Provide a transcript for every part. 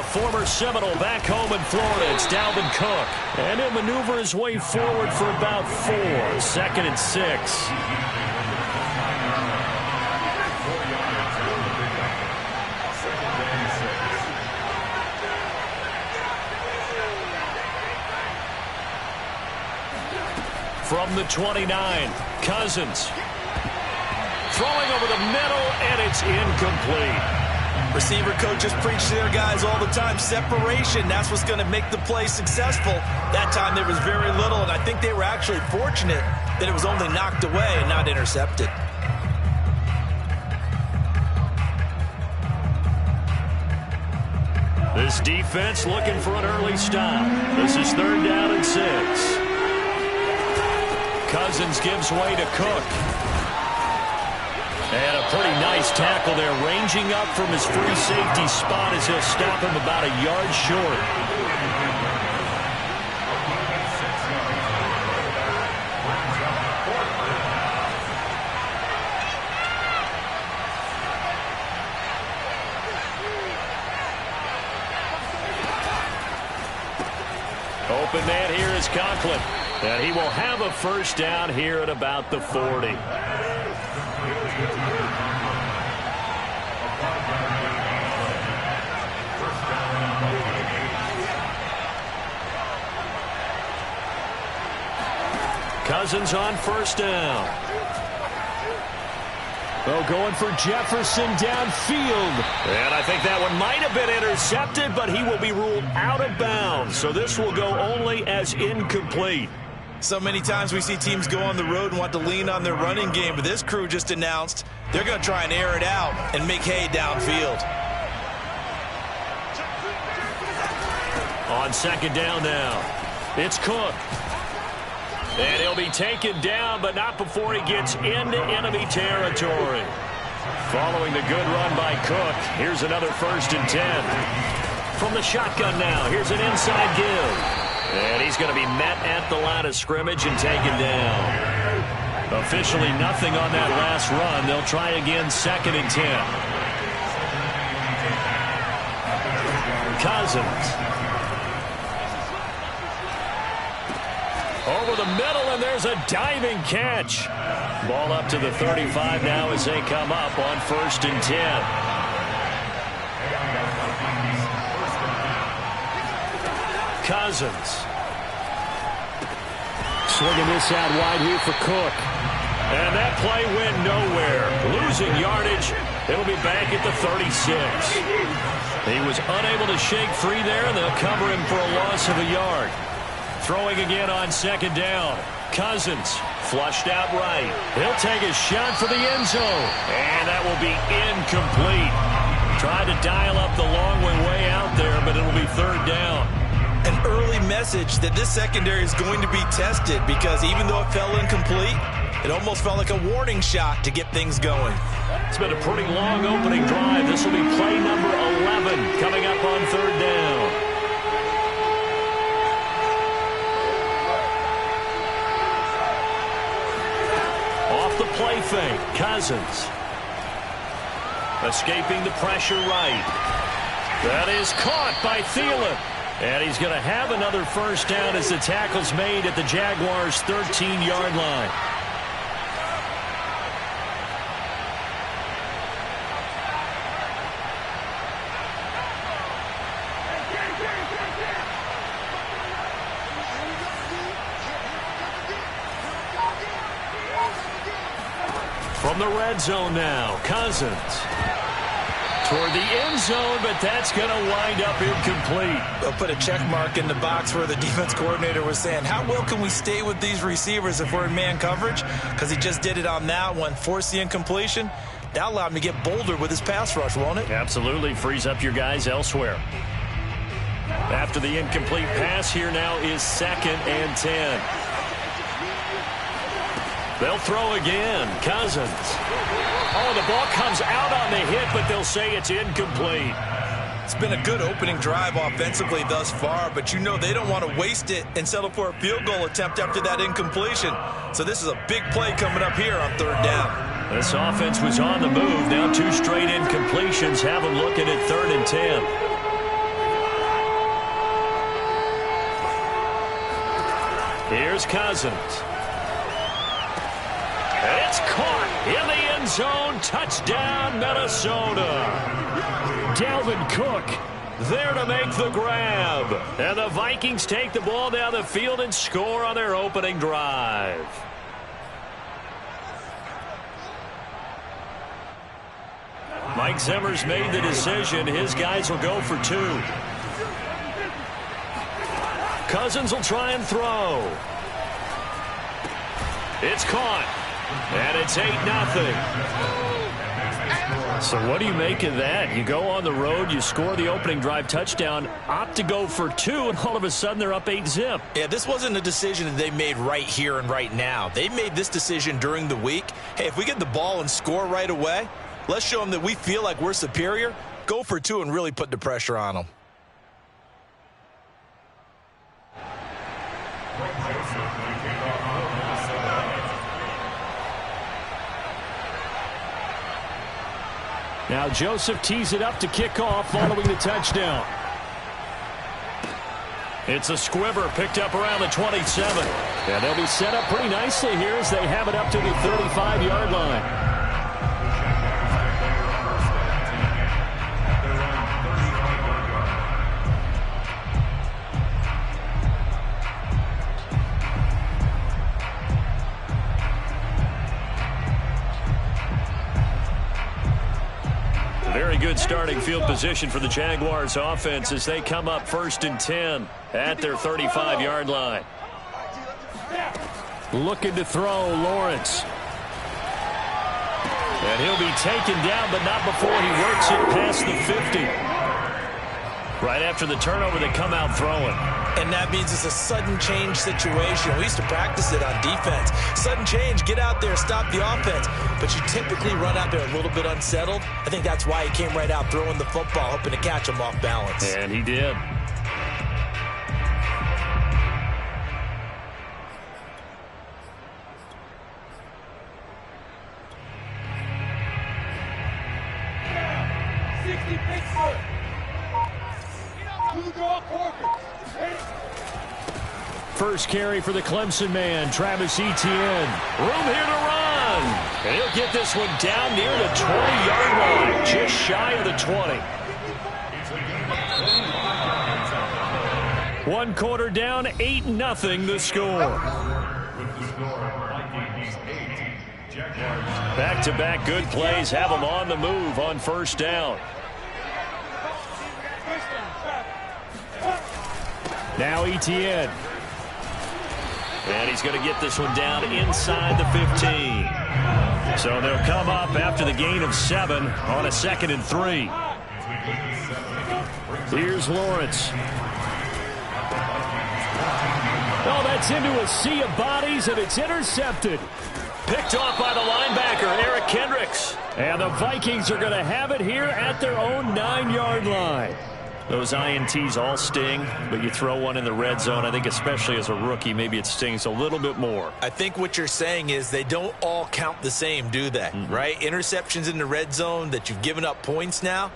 former Seminole back home in Florida. It's Dalvin Cook. And he'll maneuver his way forward for about 4. 2nd and 6. From the 29, Cousins. Throwing over the middle, and it's incomplete. Receiver coaches preach to their guys all the time. Separation, that's what's going to make the play successful. That time there was very little, and I think they were actually fortunate that it was only knocked away and not intercepted. This defense looking for an early stop. This is 3rd down and 6. Cousins gives way to Cook. And a pretty nice tackle there, ranging up from his free safety spot as he'll stop him about a yard short. Open man here is Conklin. And he will have a 1st down here at about the 40. Cousins on 1st down. Oh, going for Jefferson downfield. And I think that one might have been intercepted, but he will be ruled out of bounds. So this will go only as incomplete. So many times we see teams go on the road and want to lean on their running game, but this crew just announced they're going to try and air it out and make hay downfield. On 2nd down now, it's Cook. And he'll be taken down, but not before he gets into enemy territory. Following the good run by Cook, here's another 1st and 10. From the shotgun now, here's an inside give. And he's going to be met at the line of scrimmage and taken down. Officially nothing on that last run. They'll try again 2nd and 10. Cousins. Over the middle, and there's a diving catch. Ball up to the 35 now as they come up on 1st and 10. Cousins. Swinging this out wide here for Cook. And that play went nowhere. Losing yardage. It'll be back at the 36. He was unable to shake free there, and they'll cover him for a loss of a yard. Throwing again on 2nd down. Cousins flushed out right. He'll take a shot for the end zone. And that will be incomplete. Tried to dial up the long way out there, but it'll be 3rd down. An early message that this secondary is going to be tested, because even though it fell incomplete, it almost felt like a warning shot to get things going. It's been a pretty long opening drive. This will be play number 11 coming up on 3rd down. Off the play fake, Cousins. Escaping the pressure right. That is caught by Thielen. And he's going to have another 1st down as the tackle's made at the Jaguars' 13-yard line. From the red zone now, Cousins. Toward the end zone, but that's going to wind up incomplete. They'll put a check mark in the box where the defense coordinator was saying, how well can we stay with these receivers if we're in man coverage? Because he just did it on that one, forced the incompletion. That allowed him to get bolder with his pass rush, won't it? Absolutely, frees up your guys elsewhere. After the incomplete pass, here now is 2nd and 10. They'll throw again. Cousins. Oh, the ball comes out on the hit, but they'll say it's incomplete. It's been a good opening drive offensively thus far, but you know they don't want to waste it and settle for a field goal attempt after that incompletion. So this is a big play coming up here on 3rd down. This offense was on the move. Now 2 straight incompletions have them looking at 3rd and 10. Here's Cousins. And it's caught in the end zone. Touchdown, Minnesota. Dalvin Cook there to make the grab. And the Vikings take the ball down the field and score on their opening drive. Mike Zimmer's made the decision. His guys will go for 2. Cousins will try and throw. It's caught. And it's 8-0. So what do you make of that? You go on the road, you score the opening drive touchdown, opt to go for 2, and all of a sudden they're up 8-0. Yeah, this wasn't a decision that they made right here and right now. They made this decision during the week. Hey, if we get the ball and score right away, let's show them that we feel like we're superior. Go for 2 and really put the pressure on them. Now Joseph tees it up to kick off following the touchdown. It's a squibber picked up around the 27. And they'll be set up pretty nicely here as they have it up to the 35-yard line. Very good starting field position for the Jaguars offense as they come up 1st and 10 at their 35-yard line. Looking to throw, Lawrence. And he'll be taken down, but not before he works it past the 50. Right after the turnover, they come out throwing. And that means it's a sudden change situation. We used to practice it on defense. Sudden change, get out there, stop the offense. But you typically run out there a little bit unsettled. I think that's why he came right out throwing the football, hoping to catch him off balance. And he did. First carry for the Clemson man, Travis Etienne. Room here to run. And he'll get this one down near the 20-yard line, just shy of the 20. 1 quarter down, 8-0 the score. Back-to-back good plays have them on the move on first down. Now Etienne. And he's going to get this one down inside the 15. So they'll come up after the gain of 7 on a 2nd and 3. Here's Lawrence. Oh, that's into a sea of bodies, and it's intercepted. Picked off by the linebacker, Eric Kendricks. And the Vikings are going to have it here at their own 9-yard line. Those INTs all sting, but you throw one in the red zone, I think especially as a rookie, maybe it stings a little bit more. I think what you're saying is they don't all count the same, do they? Right? Interceptions in the red zone that you've given up points now,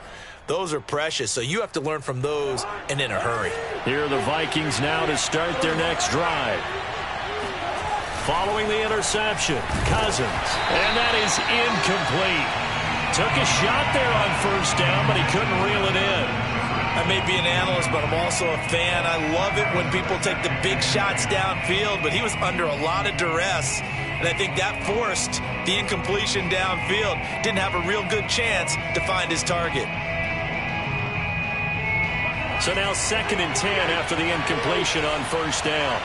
those are precious. So you have to learn from those and in a hurry. Here are the Vikings now to start their next drive. Following the interception, Cousins. And that is incomplete. Took a shot there on first down, but he couldn't reel it in. I may be an analyst, but I'm also a fan. I love it when people take the big shots downfield, but he was under a lot of duress, and I think that forced the incompletion downfield. Didn't have a real good chance to find his target. So now 2nd and 10 after the incompletion on first down.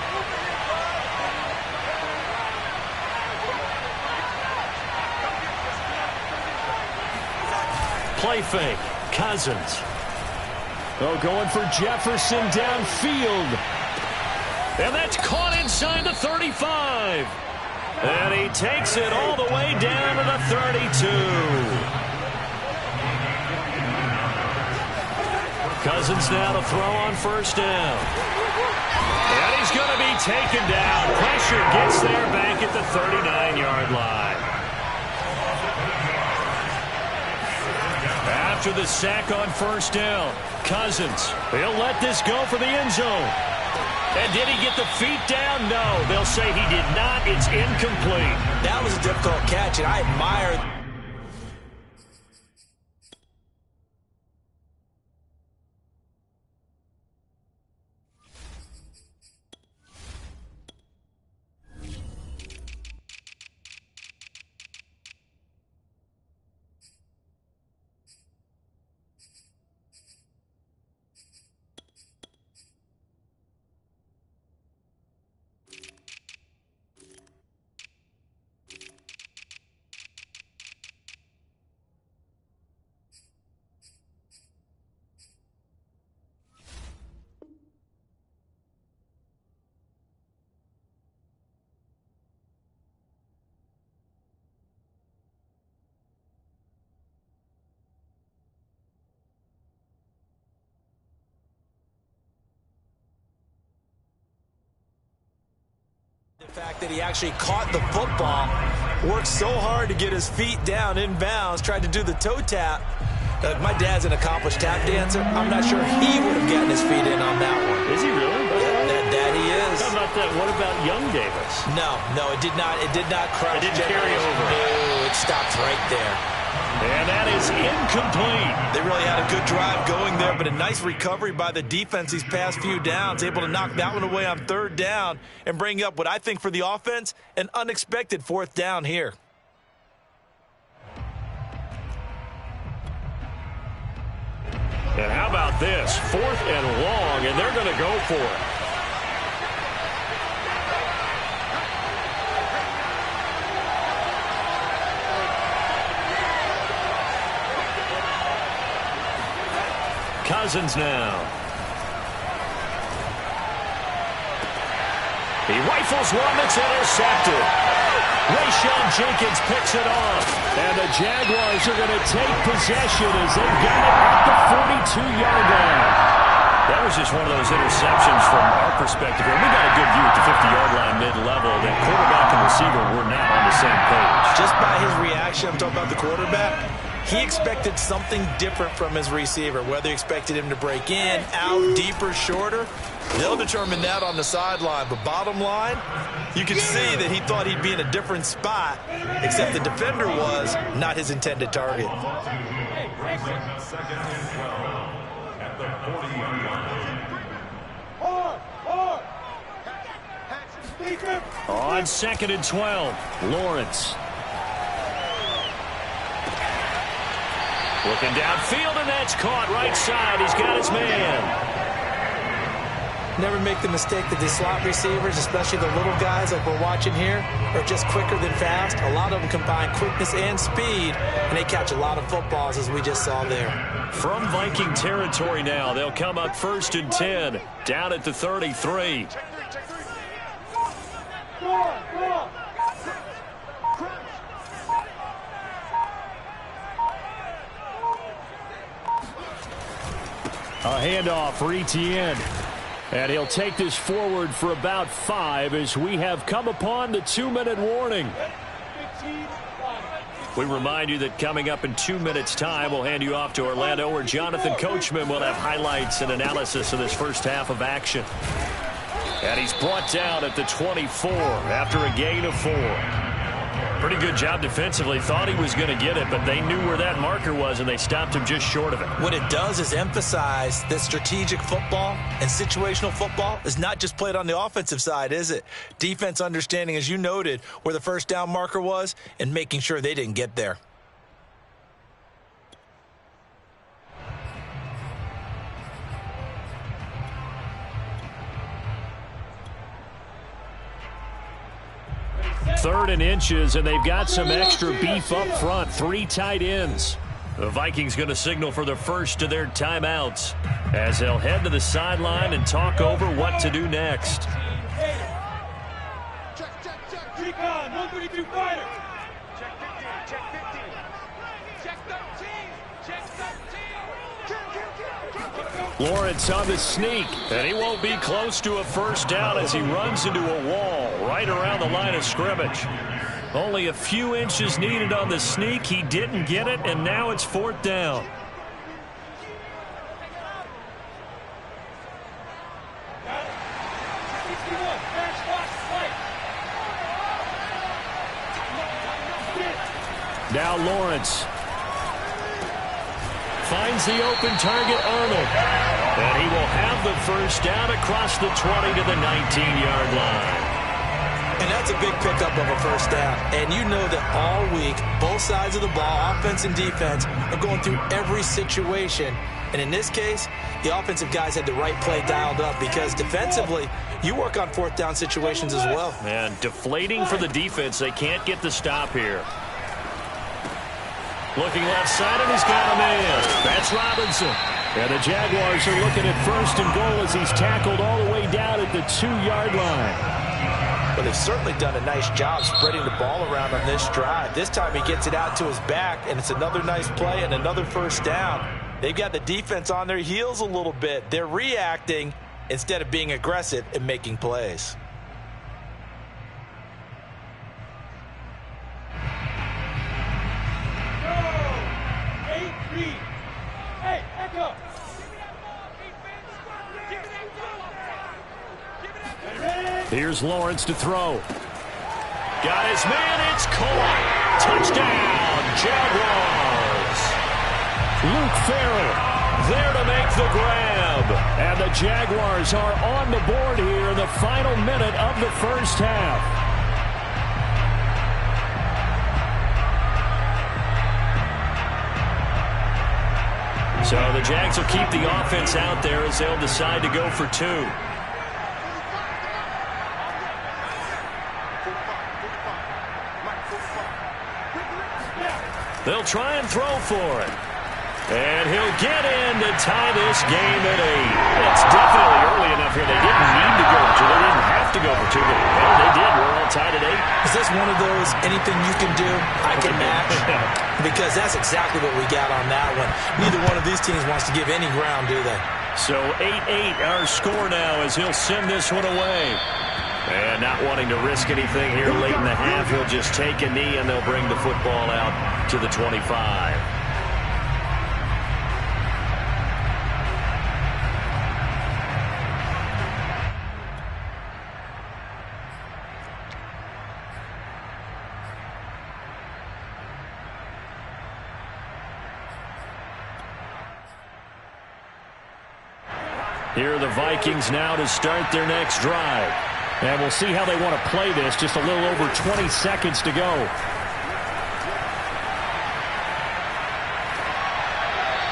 Play fake. Cousins. Oh, going for Jefferson downfield. And that's caught inside the 35. And he takes it all the way down to the 32. Cousins now to throw on first down. And he's going to be taken down. Pressure gets there back at the 39-yard line. After the sack on first down, Cousins, he'll let this go for the end zone. And did he get the feet down? No, they'll say he did not. It's incomplete. That was a difficult catch, and I admire. The fact that he actually caught the football, worked so hard to get his feet down inbounds, tried to do the toe tap. My dad's an accomplished tap dancer. I'm not sure he would have gotten his feet in on that one. Is he really? That he is. How about that? What about young Davis? No, it did not. It did not crush. It didn't carry over. No, it stopped right there. And that is incomplete. They really had a good drive going there, but a nice recovery by the defense these past few downs, able to knock that one away on third down and bring up what I think for the offense, an unexpected fourth down here. And how about this? 4th and long, and they're going to go for it. Cousins now. He rifles one that's intercepted. Rayshon Jenkins picks it off. And the Jaguars are going to take possession as they've got it at the 42-yard line. That was just one of those interceptions from our perspective. And we got a good view at the 50-yard line mid-level. The quarterback and receiver were not on the same page. Just by his reaction, I'm talking about the quarterback, he expected something different from his receiver, whether he expected him to break in, out, deeper, shorter. They'll determine that on the sideline. But bottom line, you can see that he thought he'd be in a different spot, except the defender was not his intended target. On 2nd and 12, Lawrence. Looking downfield, and that's caught right side. He's got his man. Never make the mistake that the slot receivers, especially the little guys like we're watching here, are just quicker than fast. A lot of them combine quickness and speed, and they catch a lot of footballs, as we just saw there. From Viking territory now, they'll come up 1st and 10, down at the 33. A handoff for Etienne. And he'll take this forward for about 5 as we have come upon the 2-minute warning. We remind you that coming up in 2 minutes' time, we'll hand you off to Orlando, where Jonathan Coachman will have highlights and analysis of this first half of action. And he's brought down at the 24 after a gain of 4. Pretty good job defensively. Thought he was going to get it, but they knew where that marker was, and they stopped him just short of it. What it does is emphasize that strategic football and situational football is not just played on the offensive side, is it? Defense understanding, as you noted, where the first down marker was and making sure they didn't get there. Third and inches, and they've got some extra beef up front. 3 tight ends. The Vikings going to signal for the first of their timeouts as they'll head to the sideline and talk over what to do next. Check. Recon, 132 fighter. Check 15, check 15. Check 13, check 13. Lawrence on the sneak, and he won't be close to a first down as he runs into a wall right around the line of scrimmage. Only a few inches needed on the sneak. He didn't get it, and now it's 4th down. 61, match watch, fight. Now Lawrence finds the open target, Arnold. And he will have the first down across the 20 to the 19-yard line. And that's a big pickup of a first down. And you know that all week, both sides of the ball, offense and defense, are going through every situation. And in this case, the offensive guys had the right play dialed up because defensively, you work on fourth down situations as well. And deflating for the defense. They can't get the stop here. Looking left side, and he's got him in. That's Robinson. And the Jaguars are looking at first and goal as he's tackled all the way down at the 2-yard line. But they've certainly done a nice job spreading the ball around on this drive. This time he gets it out to his back, and it's another nice play and another first down. They've got the defense on their heels a little bit. They're reacting instead of being aggressive and making plays. Hey, echo. Here's Lawrence to throw. Got his man, it's caught. Touchdown, Jaguars. Luke Farrell there to make the grab. And the Jaguars are on the board here in the final minute of the first half. So the Jags will keep the offense out there as they'll decide to go for two. They'll try and throw for it. And he'll get in to tie this game at 8. It's definitely early enough here. They didn't need to go for two. They didn't have to go for two, but well, they did. We're all tied at 8. Is this one of those anything you can do, I can match? Because that's exactly what we got on that one. Neither one of these teams wants to give any ground, do they? So 8-8 our score now as he'll send this one away. And not wanting to risk anything here late in the half, he'll just take a knee and they'll bring the football out to the 25. Here are the Vikings now to start their next drive. And we'll see how they want to play this. Just a little over 20 seconds to go.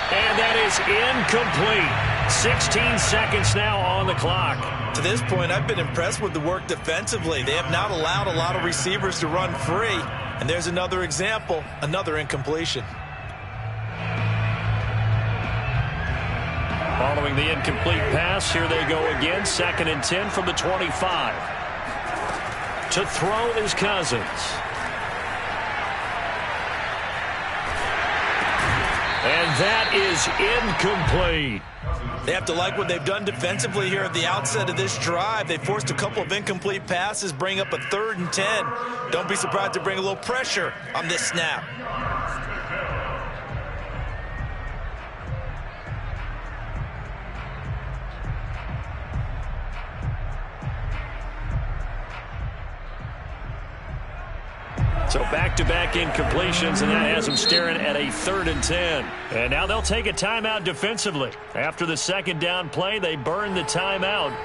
And that is incomplete. 16 seconds now on the clock. To this point, I've been impressed with the work defensively. They have not allowed a lot of receivers to run free. And there's another example, another incompletion. Following the incomplete pass, here they go again. 2nd and 10 from the 25. To throw is Cousins. And that is incomplete. They have to like what they've done defensively here at the outset of this drive. They forced a couple of incomplete passes, bring up a 3rd and 10. Don't be surprised to bring a little pressure on this snap. So back-to-back incompletions, and that has them staring at a 3rd and 10. And now they'll take a timeout defensively. After the 2nd down play, they burn the timeout,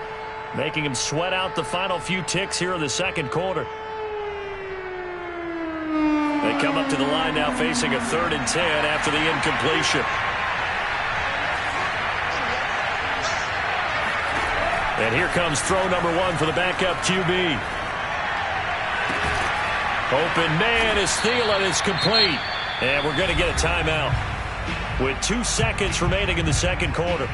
making them sweat out the final few ticks here in the 2nd quarter. They come up to the line now facing a 3rd and 10 after the incompletion. And here comes throw number 1 for the backup QB. Open man is Thielen. It's complete. And we're going to get a timeout with 2 seconds remaining in the 2nd quarter.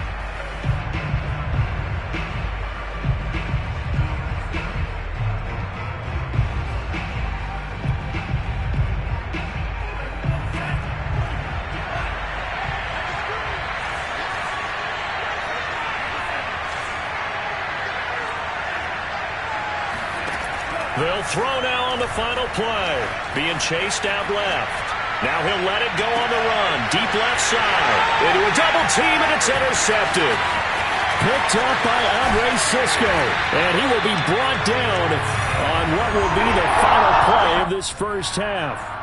They'll throw now on the final play. Being chased out left. Now he'll let it go on the run. Deep left side. Into a double team, and it's intercepted. picked up by Andre Sisco. And he will be brought down on what will be the final play of this first half.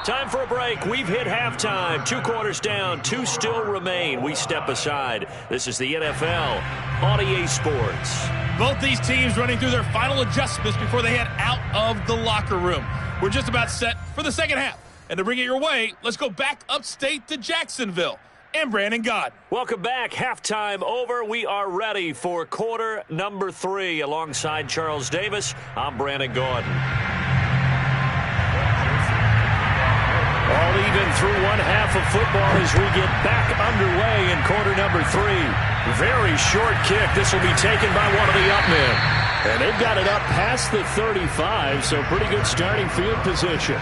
Time for a break. We've hit halftime. 2 quarters down. 2 still remain. We step aside. This is the NFL on EA Sports. Both these teams running through their final adjustments before they head out of the locker room. We're just about set for the second half. And to bring it your way, let's go back upstate to Jacksonville. And Brandon Gaudin. Welcome back. Halftime over. We are ready for quarter number 3. Alongside Charles Davis, I'm Brandon Gaudin. All even through one half of football as we get back underway in quarter number 3. Very short kick. This will be taken by one of the up men. And they've got it up past the 35, so pretty good starting field position.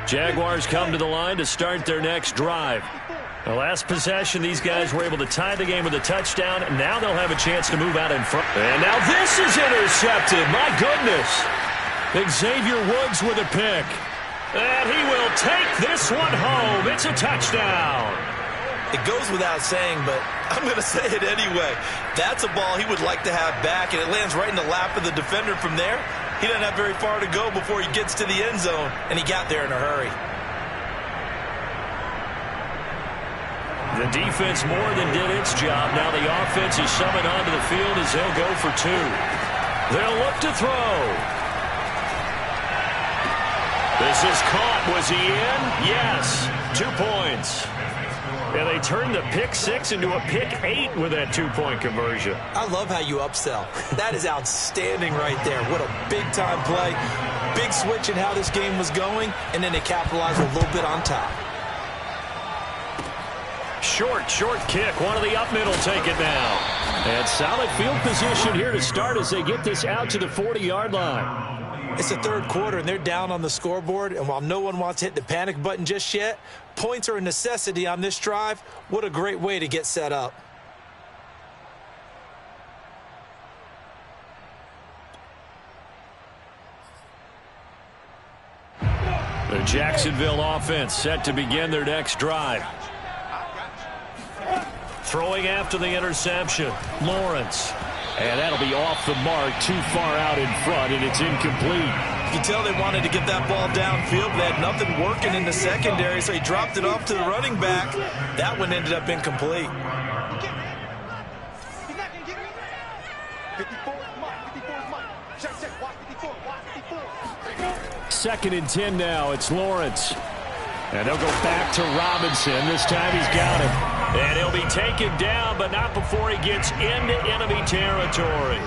Jaguars come to the line to start their next drive. The last possession, these guys were able to tie the game with a touchdown. Now they'll have a chance to move out in front. And now this is intercepted. My goodness. Xavier Woods with a pick. And he will take this one home. It's a touchdown. It goes without saying, but I'm going to say it anyway. That's a ball he would like to have back, and it lands right in the lap of the defender from there. He doesn't have very far to go before he gets to the end zone, and he got there in a hurry. The defense more than did its job. Now the offense is summoned onto the field as they'll go for 2. They'll look to throw. This is caught. Was he in? Yes. 2 points. Yeah, they turned the pick 6 into a pick 8 with that 2-point conversion. I love how you upsell. That is outstanding right there. What a big-time play. Big switch in how this game was going, and then they capitalized a little bit on top. Short kick. One of the up men will take it now. And solid field position here to start as they get this out to the 40-yard line. It's the third quarter, and they're down on the scoreboard. And while no one wants to hit the panic button just yet, points are a necessity on this drive. What a great way to get set up. The Jacksonville offense set to begin their next drive. Throwing after the interception, Lawrence. And that'll be off the mark, too far out in front, and it's incomplete. You can tell they wanted to get that ball downfield. They had nothing working in the secondary, so he dropped it off to the running back. That one ended up incomplete. Second and 10 now. It's Lawrence. And they'll go back to Robinson. This time he's got him. And he'll be taken down, but not before he gets into enemy territory.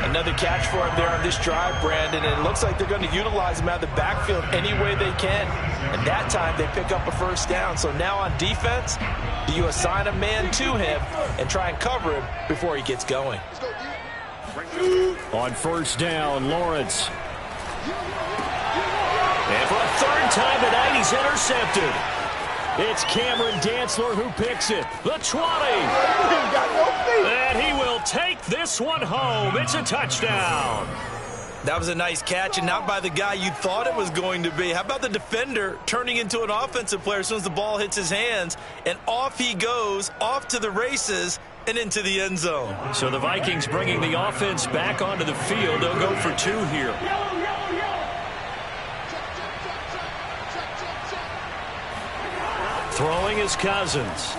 Another catch for him there on this drive, Brandon, and it looks like they're going to utilize him out of the backfield any way they can. And that time they pick up a first down. So now on defense, do you assign a man to him and try and cover him before he gets going? On first down, Lawrence. And for a third time tonight, he's intercepted. It's Cameron Dantzler who picks it. The 20. And he will take this one home. It's a touchdown. That was a nice catch, and not by the guy you thought it was going to be. How about the defender turning into an offensive player as soon as the ball hits his hands, and off he goes, off to the races, and into the end zone. So the Vikings bringing the offense back onto the field. They'll go for 2 here. Throwing is Cousins.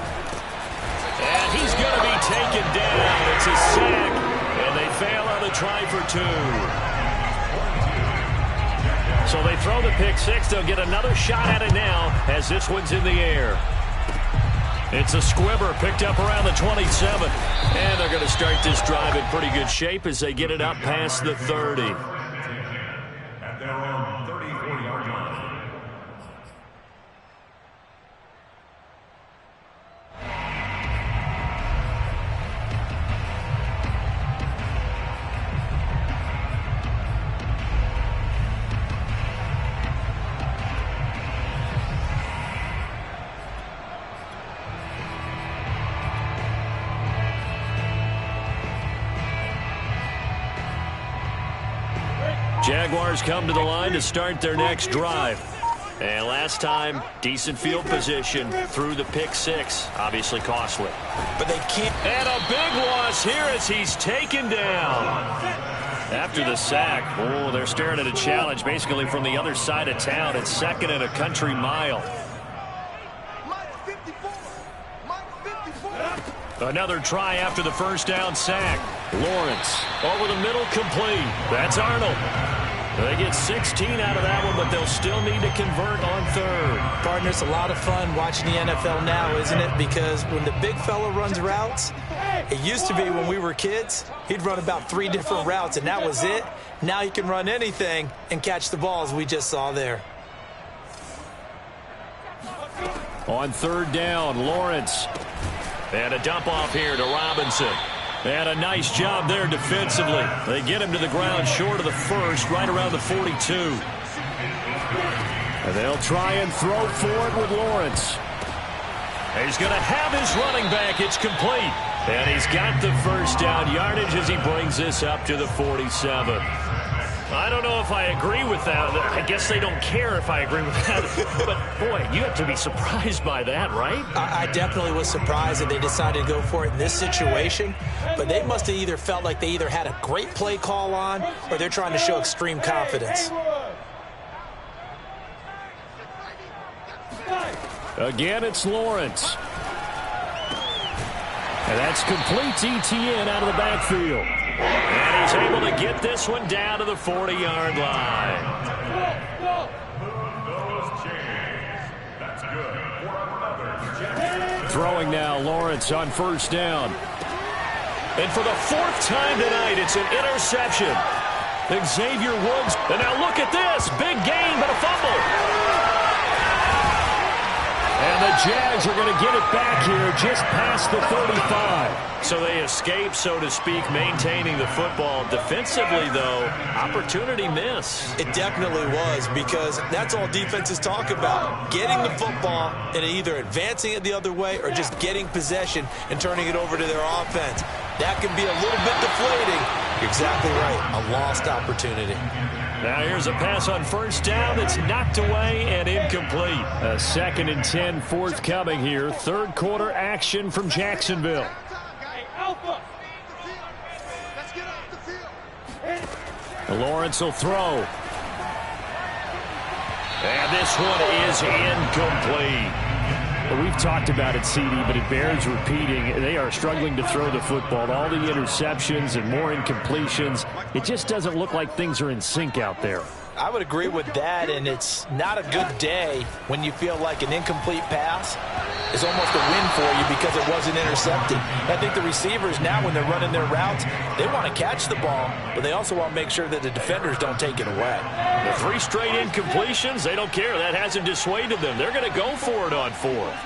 And he's going to be taken down. It's a sack, and they fail on the try for 2. So they throw the pick 6. They'll get another shot at it now as this one's in the air. It's a squibber picked up around the 27. And they're going to start this drive in pretty good shape as they get it up past the 30. At their own 34-yard line. Jaguars come to the line to start their next drive. And last time, decent field position through the pick six. Obviously costly. But they can't. And a big loss here as he's taken down. After the sack, oh, they're staring at a challenge basically from the other side of town. It's second and a country mile. Another try after the first down sack. Lawrence over the middle, complete. That's Arnold. They get 16 out of that one, but they'll still need to convert on third. Partner, it's a lot of fun watching the NFL now, isn't it? Because when the big fella runs routes, it used to be when we were kids, he'd run about 3 different routes, and that was it. Now he can run anything and catch the balls we just saw there. On third down, Lawrence. And a dump off here to Robinson. And a nice job there defensively. They get him to the ground short of the first, right around the 42. And they'll try and throw for it with Lawrence. He's going to have his running back. It's complete. And he's got the first down yardage as he brings this up to the 47. I don't know if I agree with that. I guess they don't care if I agree with that. But, boy, you have to be surprised by that, right? I definitely was surprised that they decided to go for it in this situation. But they must have either felt like they either had a great play call on or they're trying to show extreme confidence. Again, it's Lawrence. And that's complete ETN out of the backfield. And he's able to get this one down to the 40-yard line. That's good. Throwing now, Lawrence on first down. And for the 4th time tonight, it's an interception. Xavier Woods. And now look at this. Big gain, but a fumble. And the Jags are going to get it back here just past the 35. So they escape, so to speak, maintaining the football. Defensively, though, opportunity miss. It definitely was, because that's all defenses talk about. Getting the football and either advancing it the other way or just getting possession and turning it over to their offense. That can be a little bit deflating. You're exactly right. A lost opportunity. Now here's a pass on first down that's knocked away and incomplete. A 2nd and 10 forthcoming here. Third quarter action from Jacksonville. Lawrence will throw. And this one is incomplete. We've talked about it, CD, but it bears repeating. They are struggling to throw the football. All the interceptions and more incompletions. It just doesn't look like things are in sync out there. I would agree with that, and it's not a good day when you feel like an incomplete pass is almost a win for you because it wasn't intercepted. I think the receivers now, when they're running their routes, they want to catch the ball, but they also want to make sure that the defenders don't take it away. The 3 straight incompletions, they don't care. That hasn't dissuaded them. They're going to go for it on 4th.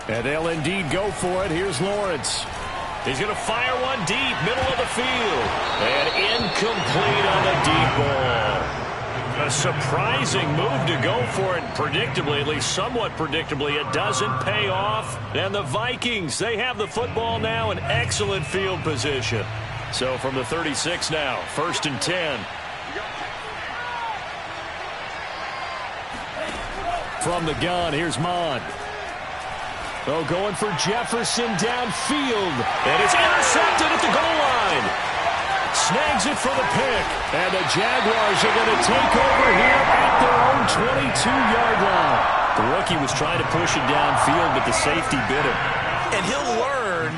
And they'll indeed go for it. Here's Lawrence. He's going to fire one deep, middle of the field. And incomplete on the deep ball. A surprising move to go for it predictably, at least somewhat predictably. It doesn't pay off. And the Vikings, they have the football now in excellent field position. So from the 36 now, 1st and 10. From the gun, here's Mond. Oh, going for Jefferson downfield. And it's intercepted at the goal line. Snags it for the pick. And the Jaguars are going to take over here at their own 22-yard line. The rookie was trying to push it downfield, but the safety bit him. And he'll learn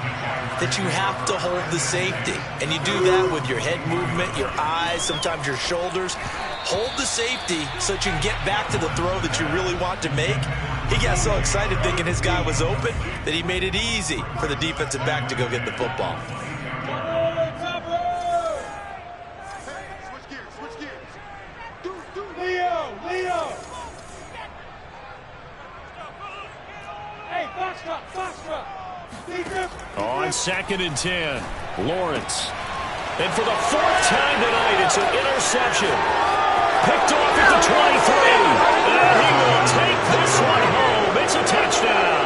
that you have to hold the safety. And you do that with your head movement, your eyes, sometimes your shoulders. Hold the safety so that you can get back to the throw that you really want to make. He got so excited thinking his guy was open that he made it easy for the defensive back to go get the football. Leo! Hey, Foxtrot! On 2nd and 10, Lawrence. And for the 4th time tonight, it's an interception. Picked off at the 23. And he will take this one home. It's a touchdown.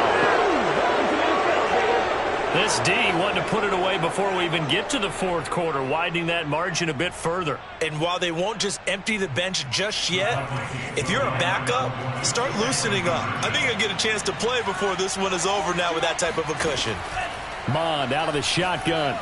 This D wanted to put it away before we even get to the fourth quarter, widening that margin a bit further. And while they won't just empty the bench just yet, if you're a backup, start loosening up. I think you'll get a chance to play before this one is over now with that type of a cushion. Mond out of the shotgun.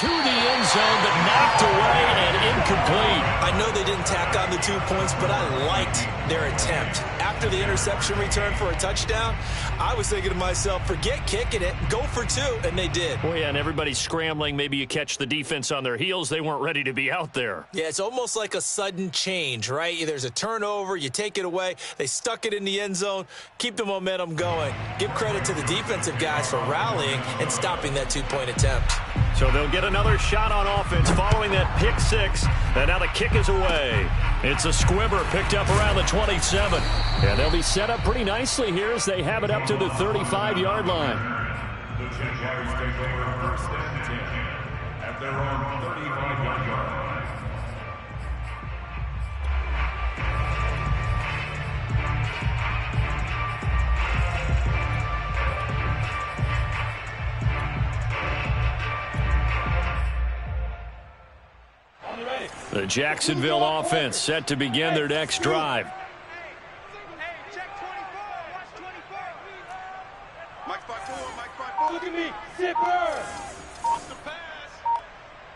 To the end zone, but knocked away and incomplete. I know they didn't tack on the 2 points, but I liked their attempt. After the interception return for a touchdown, I was thinking to myself, forget kicking it, go for 2, and they did. Well, yeah, and everybody's scrambling. Maybe you catch the defense on their heels. They weren't ready to be out there. Yeah, it's almost like a sudden change, right? There's a turnover, you take it away, they stuck it in the end zone, keep the momentum going. Give credit to the defensive guys for rallying and stopping that 2-point attempt. So they'll get another shot on offense following that pick 6, and now the kick is away. It's a squibber picked up around the 27. And they'll be set up pretty nicely here as they have it up to the 35-yard line. The Jaguars take over 1st and 10 at their own 35-yard line. The Jacksonville offense set to begin their next drive. Check 24. Watch 24. Mike spot 4. Mike spot 4. Look at me. Zipper. Off the pass.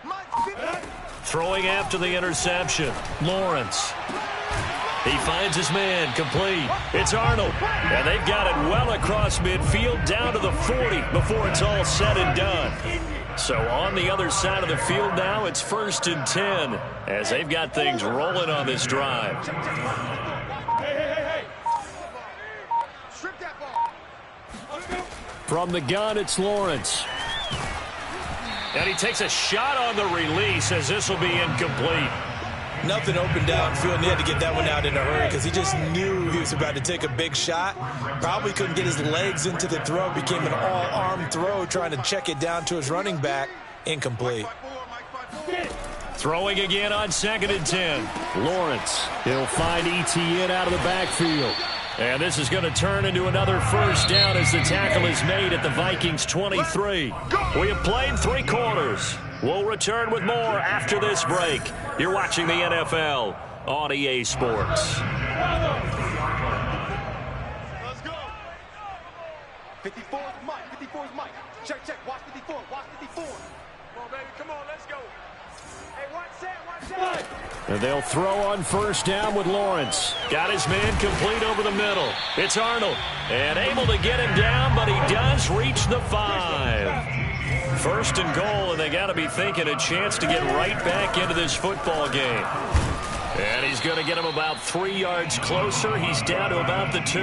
Mike. Throwing after the interception. Lawrence. He finds his man, complete. It's Arnold. And they've got it well across midfield down to the 40 before it's all said and done. So on the other side of the field now, it's 1st and 10 as they've got things rolling on this drive. Hey. Strip that ball. From the gun, it's Lawrence. And he takes a shot on the release as this will be incomplete. Nothing open downfield, and he had to get that one out in a hurry because he just knew he was about to take a big shot. Probably couldn't get his legs into the throw. Became an all-arm throw trying to check it down to his running back. Incomplete. Throwing again on 2nd and 10. Lawrence. He'll find Etienne out of the backfield. And this is going to turn into another first down as the tackle is made at the Vikings 23. We have played 3 quarters. We'll return with more after this break. You're watching the NFL on EA Sports. Let's go. 54 is Mike. 54 is Mike. Check. Watch 54. Watch 54. Come on, baby. Come on. Let's go. Hey, watch that. And they'll throw on first down with Lawrence. Got his man complete over the middle. It's Arnold. And able to get him down, but he does reach the 5. 1st and goal, and they got to be thinking a chance to get right back into this football game. And he's going to get him about 3 yards closer. He's down to about the 2.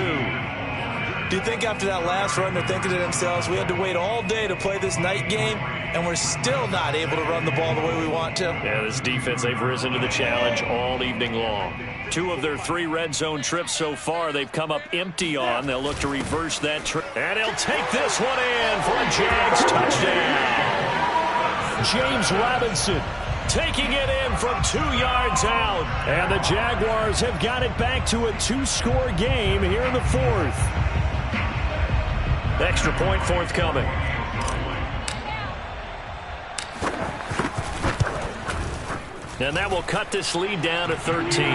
Do you think after that last run they're thinking to themselves, we had to wait all day to play this night game, and we're still not able to run the ball the way we want to? Yeah, this defense, they've risen to the challenge all evening long. 2 of their 3 red zone trips so far, they've come up empty on. They'll look to reverse that trip. And he'll take this one in for a Jags touchdown. James Robinson taking it in from 2 yards out. And the Jaguars have got it back to a 2-score game here in the 4th. Extra point forthcoming. And that will cut this lead down to 13.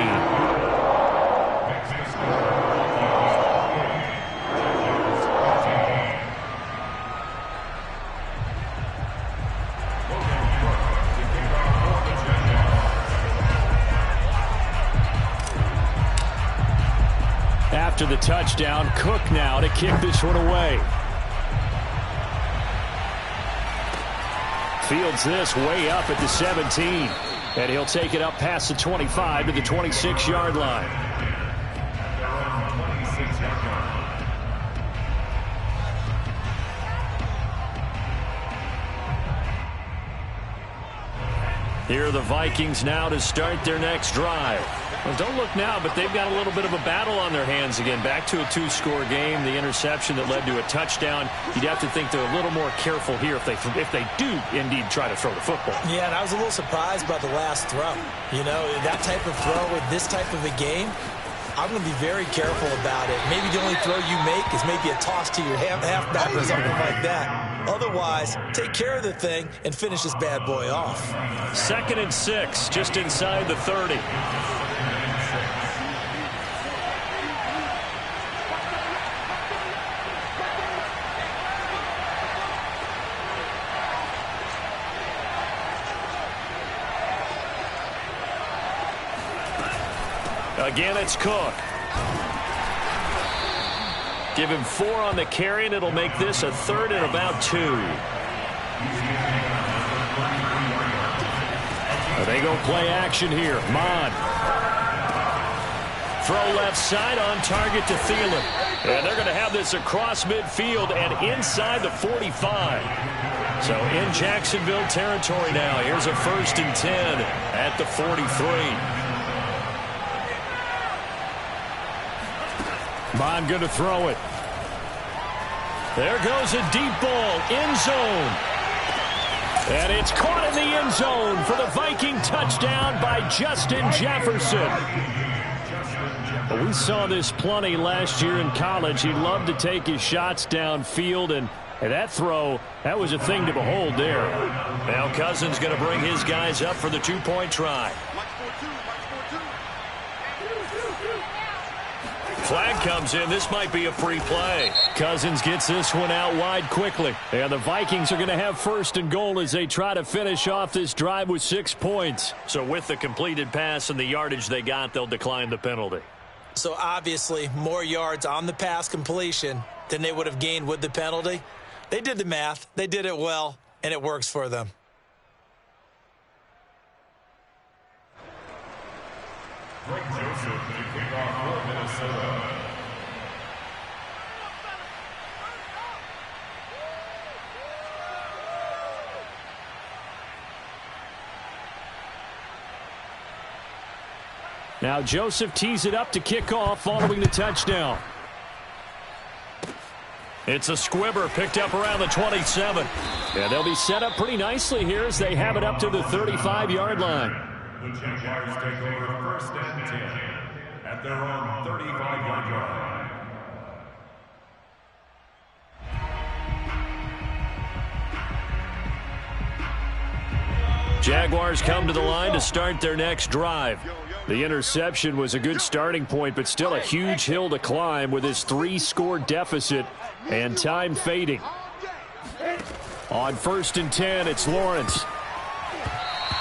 After the touchdown, Cook now to kick this one away. Fields this way up at the 17. And he'll take it up past the 25 to the 26-yard line. Here are the Vikings now to start their next drive. Well, don't look now, but they've got a little bit of a battle on their hands again. Back to a 2-score game. The interception that led to a touchdown. You'd have to think they're a little more careful here if they do indeed try to throw the football. Yeah, and I was a little surprised by the last throw. You know, that type of throw with this type of a game, I'm going to be very careful about it. Maybe the only throw you make is maybe a toss to your halfback or something like that. Otherwise, take care of the thing and finish this bad boy off. 2nd and 6, just inside the 30. Again, it's Cook. Give him 4 on the carry, and it'll make this a 3rd and about 2. They go play action here. Mon. Throw left side on target to Thielen. And they're going to have this across midfield and inside the 45. So in Jacksonville territory now. Here's a 1st and 10 at the 43. Bond going to throw it. There goes a deep ball, end zone. And it's caught in the end zone for the Viking touchdown by Justin Jefferson. We saw this plenty last year in college. He loved to take his shots downfield, and that throw, that was a thing to behold there. Now Cousins going to bring his guys up for the 2-point try. Flag comes in. This might be a free play. Cousins gets this one out wide quickly. And the Vikings are going to have 1st and goal as they try to finish off this drive with 6 points. So with the completed pass and the yardage they got, they'll decline the penalty. So obviously more yards on the pass completion than they would have gained with the penalty. They did the math. They did it well, and it works for them. Greg Joseph to kick off for Minnesota. Now Joseph tees it up to kick off following the touchdown. It's a squibber picked up around the 27. Yeah, they'll be set up pretty nicely here as they have it up to the 35-yard line. The Jaguars take over 1st and 10 at their own 35-yard line. Jaguars come to the line to start their next drive. The interception was a good starting point, but still a huge hill to climb with his 3-score deficit and time fading. On 1st and 10, it's Lawrence.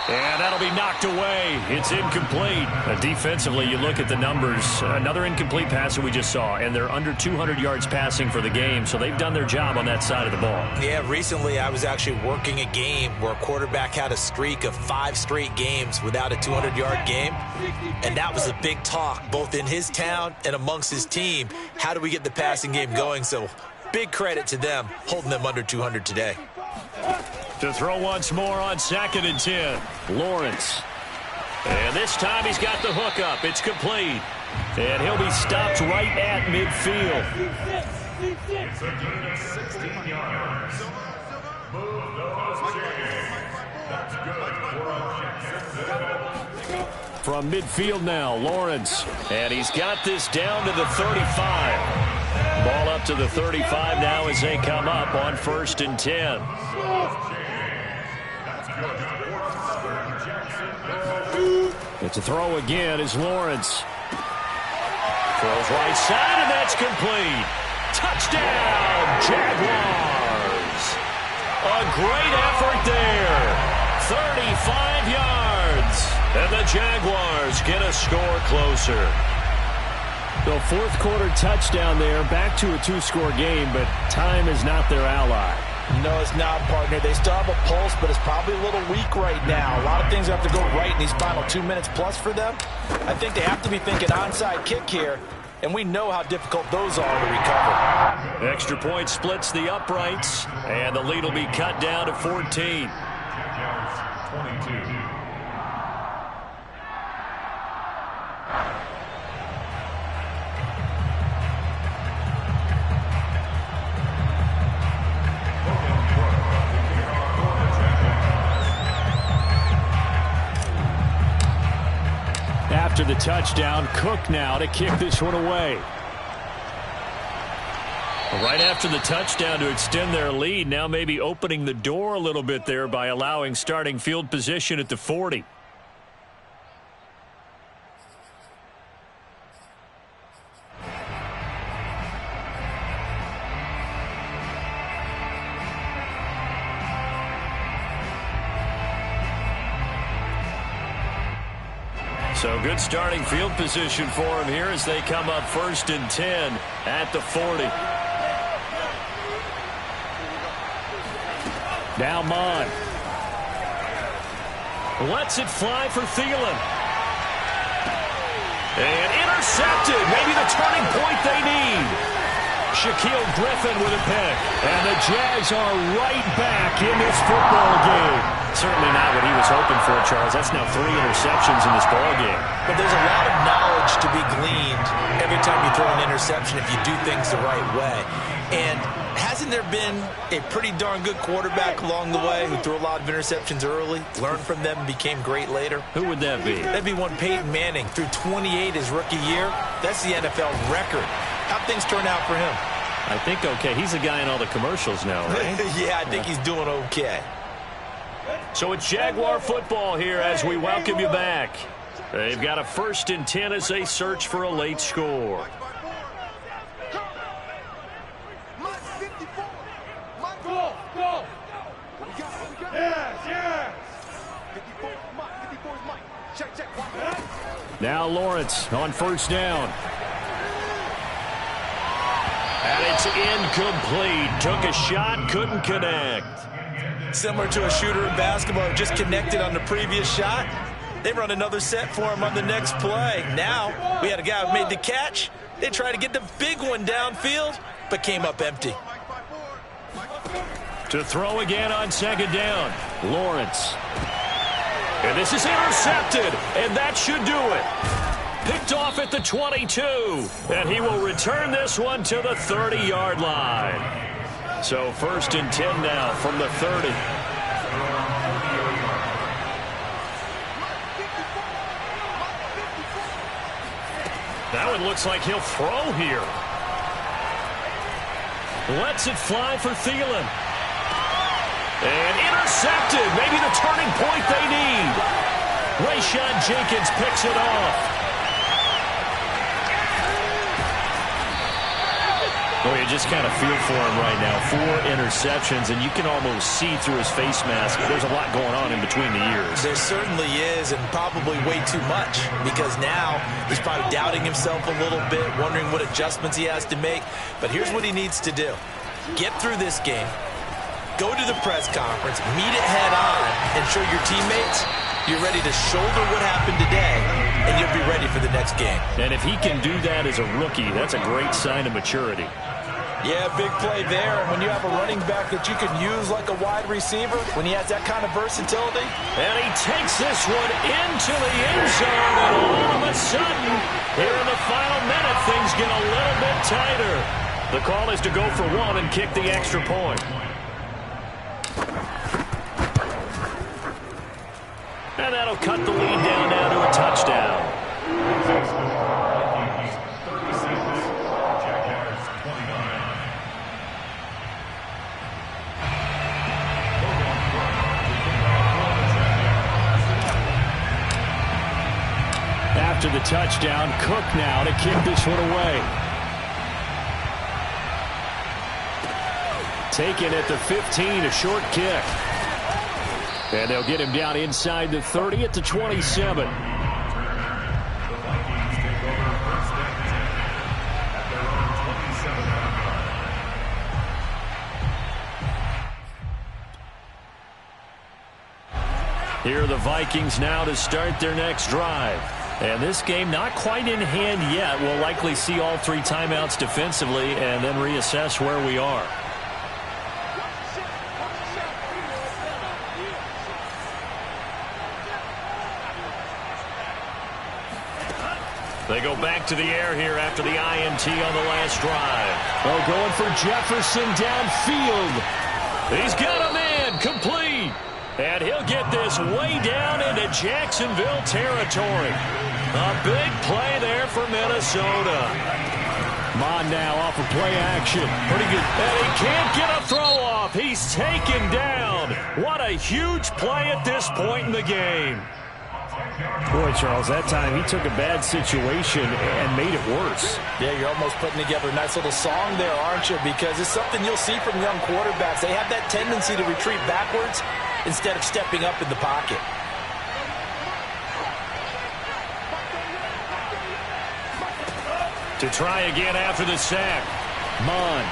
And that'll be knocked away. It's incomplete. Defensively, you look at the numbers. Another incomplete pass that we just saw, and they're under 200 yards passing for the game, so they've done their job on that side of the ball. Yeah, recently I was actually working a game where a quarterback had a streak of 5 straight games without a 200-yard game, and that was a big talk both in his town and amongst his team. How do we get the passing game going? So big credit to them holding them under 200 today. To throw once more on 2nd and 10. Lawrence. And this time he's got the hook up. It's complete. And he'll be stopped right at midfield. It's a gain of 16 yards. Move those chains. That's good for a Jacksonville. From midfield now, Lawrence. And he's got this down to the 35. Ball up to the 35 now as they come up on 1st and 10. It's a throw again is Lawrence. Throws right side, and that's complete. Touchdown, Jaguars. A great effort there. 35 yards. And the Jaguars get a score closer. The 4th quarter touchdown there, back to a 2-score game, but time is not their ally. No, it's not, partner. They still have a pulse, but it's probably a little weak right now. A lot of things have to go right in these final 2 minutes plus for them. I think they have to be thinking onside kick here, and we know how difficult those are to recover. Extra point splits the uprights, and the lead will be cut down to 14. Jaguars 22. After the touchdown, Cook now to kick this one away. Right after the touchdown to extend their lead, now maybe opening the door a little bit there by allowing starting field position at the 40. So good starting field position for him here as they come up 1st and 10 at the 40. Now Mon. Lets it fly for Thielen. And intercepted. Maybe the turning point they need. Shaquille Griffin with a pick. And the Jags are right back in this football game. Certainly not what he was hoping for, Charles. That's now 3 interceptions in this ball game. But there's a lot of knowledge to be gleaned every time you throw an interception if you do things the right way. And hasn't there been a pretty darn good quarterback along the way who threw a lot of interceptions early, learned from them, and became great later? Who would that be? That'd be one Peyton Manning. Threw 28 his rookie year. That's the NFL record. How'd things turn out for him? I think okay. He's the guy in all the commercials now, right? Yeah, I think he's doing okay. So it's Jaguar football here as we welcome you back. They've got a 1st and 10 as they search for a late score. Now Lawrence on 1st down. And it's incomplete. Took a shot, couldn't connect. Similar to a shooter in basketball, just connected on the previous shot. They run another set for him on the next play. Now, we had a guy who made the catch. They tried to get the big one downfield, but came up empty. To throw again on 2nd down. Lawrence. And this is intercepted, and that should do it. Picked off at the 22, and he will return this one to the 30-yard line. So 1st and 10 now from the 30. That one looks like he'll throw here. Lets it fly for Thielen. And intercepted. Maybe the turning point they need. Rayshon Jenkins picks it off. Well, you just kind of feel for him right now. 4 interceptions, and you can almost see through his face mask. There's a lot going on in between the ears. There certainly is, and probably way too much, because now he's probably doubting himself a little bit, wondering what adjustments he has to make. But here's what he needs to do. Get through this game, go to the press conference, meet it head on, and show your teammates you're ready to shoulder what happened today, and you'll be ready for the next game. And if he can do that as a rookie, that's a great sign of maturity. Yeah, big play there. And when you have a running back that you can use like a wide receiver, when he has that kind of versatility. And he takes this one into the end zone, and all of a sudden, here in the final minute, things get a little bit tighter. The call is to go for 1 and kick the extra point. And that'll cut the lead down now to a touchdown. After the touchdown, Cook now to kick this one away. Taken at the 15, a short kick. And they'll get him down inside the 30 at the 27. Here are the Vikings now to start their next drive. And this game not quite in hand yet. We'll likely see all 3 timeouts defensively and then reassess where we are. They go back to the air here after the INT on the last drive. Oh, going for Jefferson downfield. He's got a man complete. And he'll get this way down into Jacksonville territory. A big play there for Minnesota. Mon now off of play action. Pretty good. And he can't get a throw off. He's taken down. What a huge play at this point in the game. Boy, Charles, that time he took a bad situation and made it worse. Yeah, you're almost putting together a nice little song there, aren't you? Because it's something you'll see from young quarterbacks. They have that tendency to retreat backwards instead of stepping up in the pocket. To try again after the sack. Mond.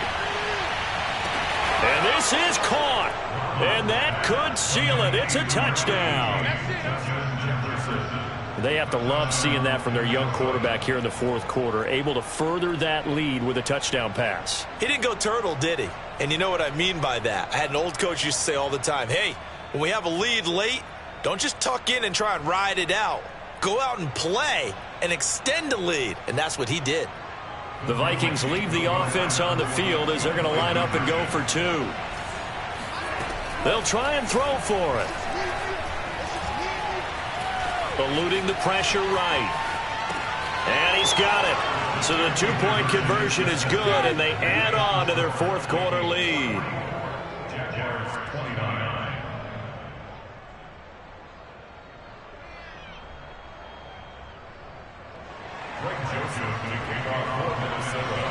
And this is caught. And that could seal it. It's a touchdown. They have to love seeing that from their young quarterback here in the fourth quarter, able to further that lead with a touchdown pass. He didn't go turtle, did he? And you know what I mean by that. I had an old coach used to say all the time, hey, when we have a lead late, don't just tuck in and try and ride it out. Go out and play and extend the lead. And that's what he did. The Vikings leave the offense on the field as they're going to line up and go for two. They'll try and throw for it. Eluding the pressure right. And he's got it. So the two-point conversion is good, and they add on to their fourth quarter lead. Jaguars 29. Greg Joseph to kick off for Minnesota.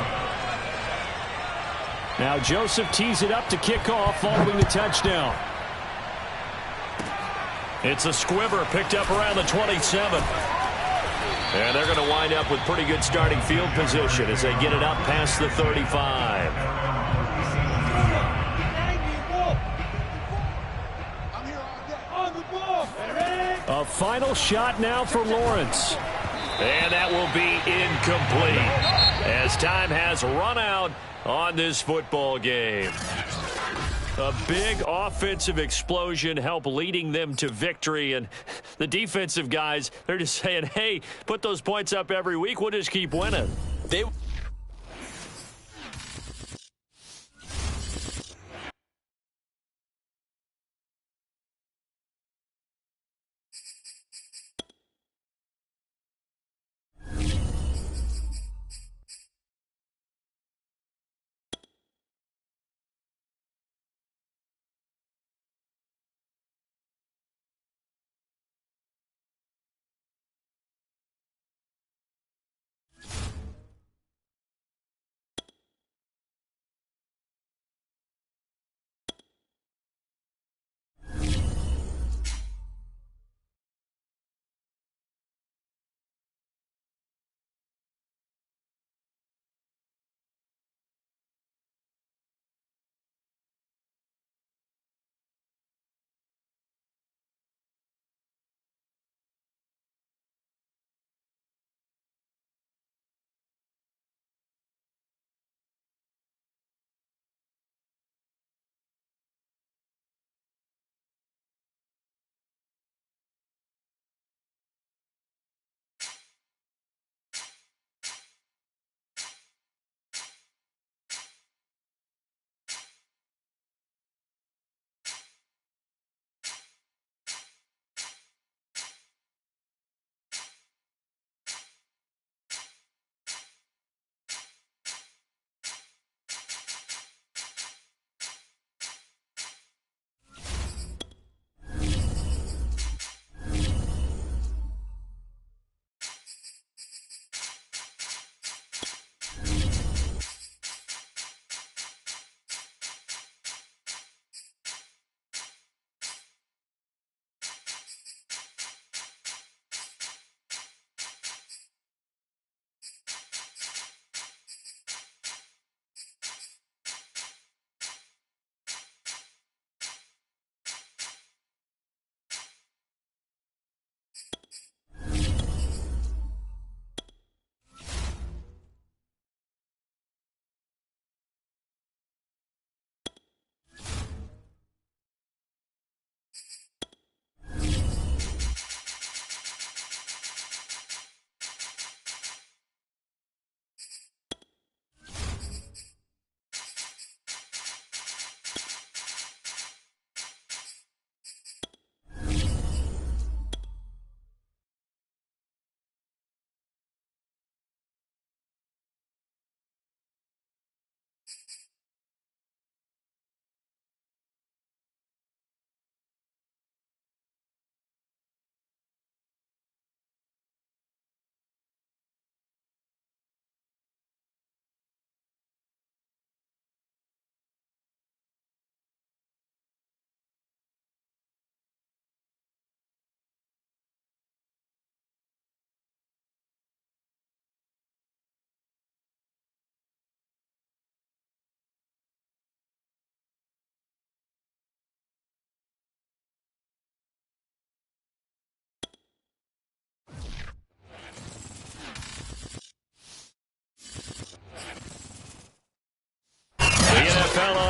Now Joseph tees it up to kick off following the touchdown. It's a squibber picked up around the 27. And they're going to wind up with pretty good starting field position as they get it up past the 35. A final shot now for Lawrence. And that will be incomplete as time has run out on this football game. A big offensive explosion helped leading them to victory. And the defensive guys, they're just saying, hey, put those points up every week. We'll just keep winning. They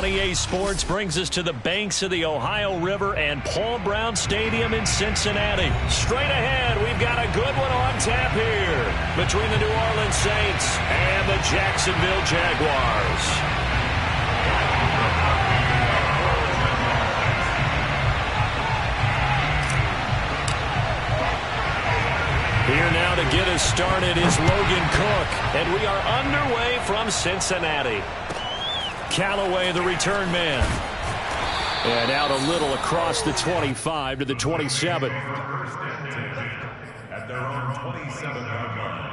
on EA Sports brings us to the banks of the Ohio River and Paul Brown Stadium in Cincinnati. Straight ahead, we've got a good one on tap here between the New Orleans Saints and the Jacksonville Jaguars. Here now to get us started is Logan Cook, and we are underway from Cincinnati. Callaway, the return man. And out a little across the 25 to the 27. At their own 27-yard line.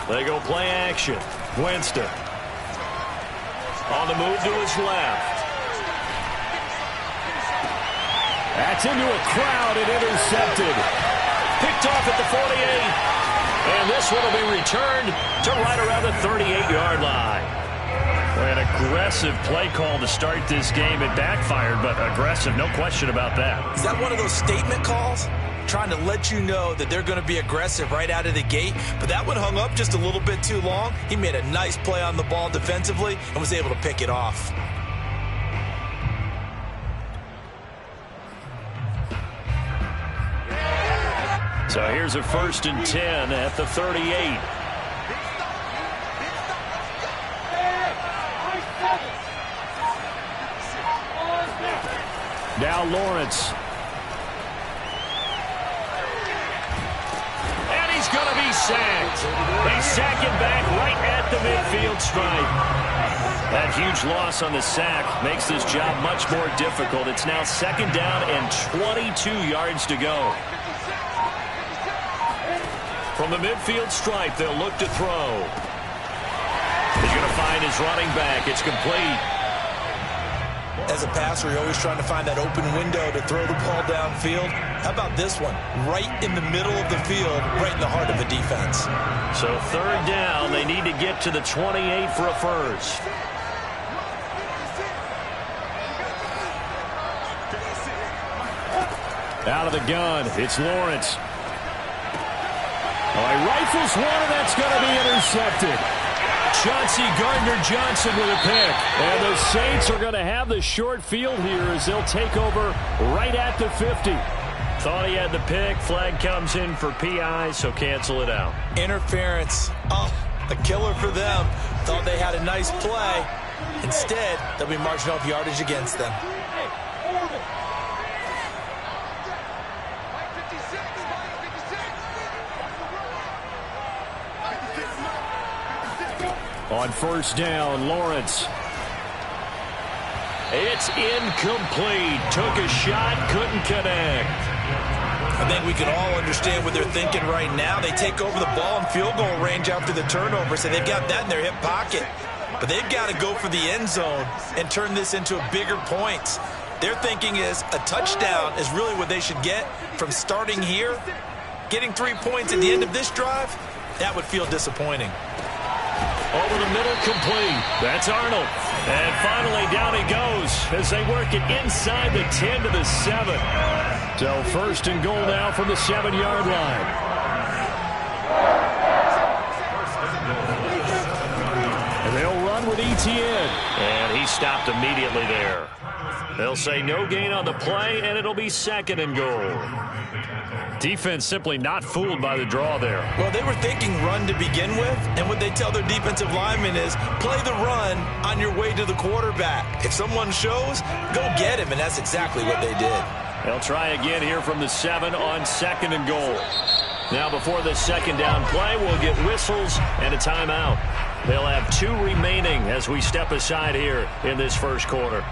They go play action. Winston. On the move to his left. That's into a crowd and intercepted. Picked off at the 48. And this one will be returned to right around the 38-yard line. An aggressive play call to start this game. It backfired, but aggressive, no question about that. Is that one of those statement calls? Trying to let you know that they're going to be aggressive right out of the gate. But that one hung up just a little bit too long. He made a nice play on the ball defensively and was able to pick it off. So here's a 1st and 10 at the 38. Now Lawrence. And he's going to be sacked. They sack him back right at the midfield stripe. That huge loss on the sack makes this job much more difficult. It's now 2nd down and 22 yards to go. From the midfield stripe, they'll look to throw. He's going to find his running back. It's complete. As a passer, you're always trying to find that open window to throw the ball downfield. How about this one? Right in the middle of the field, right in the heart of the defense. So 3rd down, they need to get to the 28 for a first. Out of the gun, it's Lawrence. Oh, he rifles one, and that's going to be intercepted. Chauncey Gardner-Johnson with a pick. And the Saints are going to have the short field here as they'll take over right at the 50. Thought he had the pick. Flag comes in for PI, so cancel it out. Interference. Oh, a killer for them. Thought they had a nice play. Instead, they'll be marching off yardage against them. On 1st down, Lawrence. It's incomplete. Took a shot, couldn't connect. I think we can all understand what they're thinking right now. They take over the ball in field goal range after the turnover, so they've got that in their hip pocket. But they've got to go for the end zone and turn this into a bigger point. Their thinking is a touchdown is really what they should get from starting here. Getting 3 points at the end of this drive, that would feel disappointing. Over the middle, complete. That's Arnold. And finally, down he goes as they work it inside the 10 to the 7. So 1st and goal now from the 7-yard line. And they'll run with Etienne. And he stopped immediately there. They'll say no gain on the play, and it'll be 2nd and goal. Defense simply not fooled by the draw there. Well, they were thinking run to begin with, and what they tell their defensive linemen is play the run on your way to the quarterback. If someone shows, go get him, and that's exactly what they did. They'll try again here from the 7 on 2nd and goal. Now before the 2nd down play, we'll get whistles and a timeout. They'll have 2 remaining as we step aside here in this 1st quarter.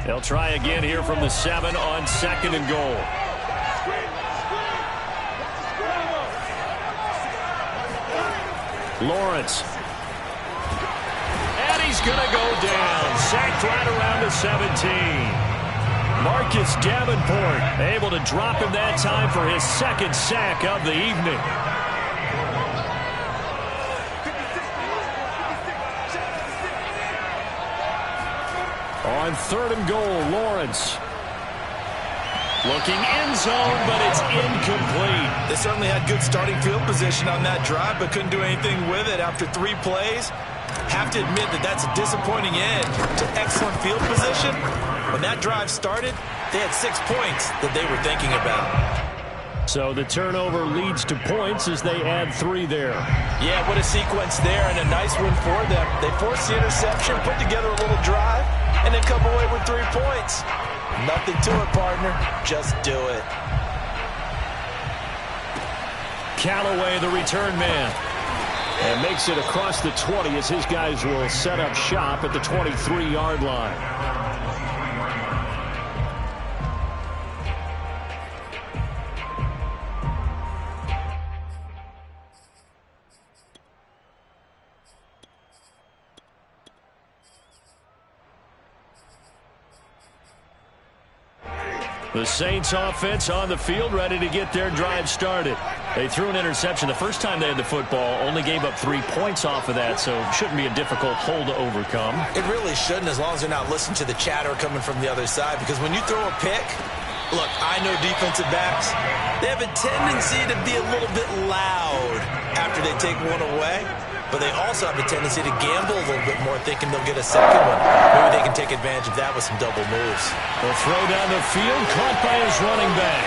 They'll try again here from the 7 on 2nd and goal. Lawrence. And he's going to go down. Sacked right around the 17. Marcus Davenport able to drop him that time for his 2nd sack of the evening. On 3rd and goal, Lawrence. Looking end zone, but it's incomplete. They certainly had good starting field position on that drive, but couldn't do anything with it after 3 plays. Have to admit that that's a disappointing end to excellent field position. When that drive started, they had 6 points that they were thinking about. So the turnover leads to points as they add 3 there. Yeah, what a sequence there, and a nice win for them. They forced the interception, put together a little drive, and then come away with 3 points. Nothing to it, partner. Just do it. Callaway, the return man. And makes it across the 20 as his guys will set up shop at the 23-yard line. The Saints offense on the field, ready to get their drive started. They threw an interception the first time they had the football, only gave up 3 points off of that, so it shouldn't be a difficult hole to overcome. It really shouldn't, as long as they're not listening to the chatter coming from the other side, because when you throw a pick, look, I know defensive backs, they have a tendency to be a little bit loud after they take one away. But they also have a tendency to gamble a little bit more, thinking they'll get a second one. Maybe they can take advantage of that with some double moves. The throw down the field, caught by his running back.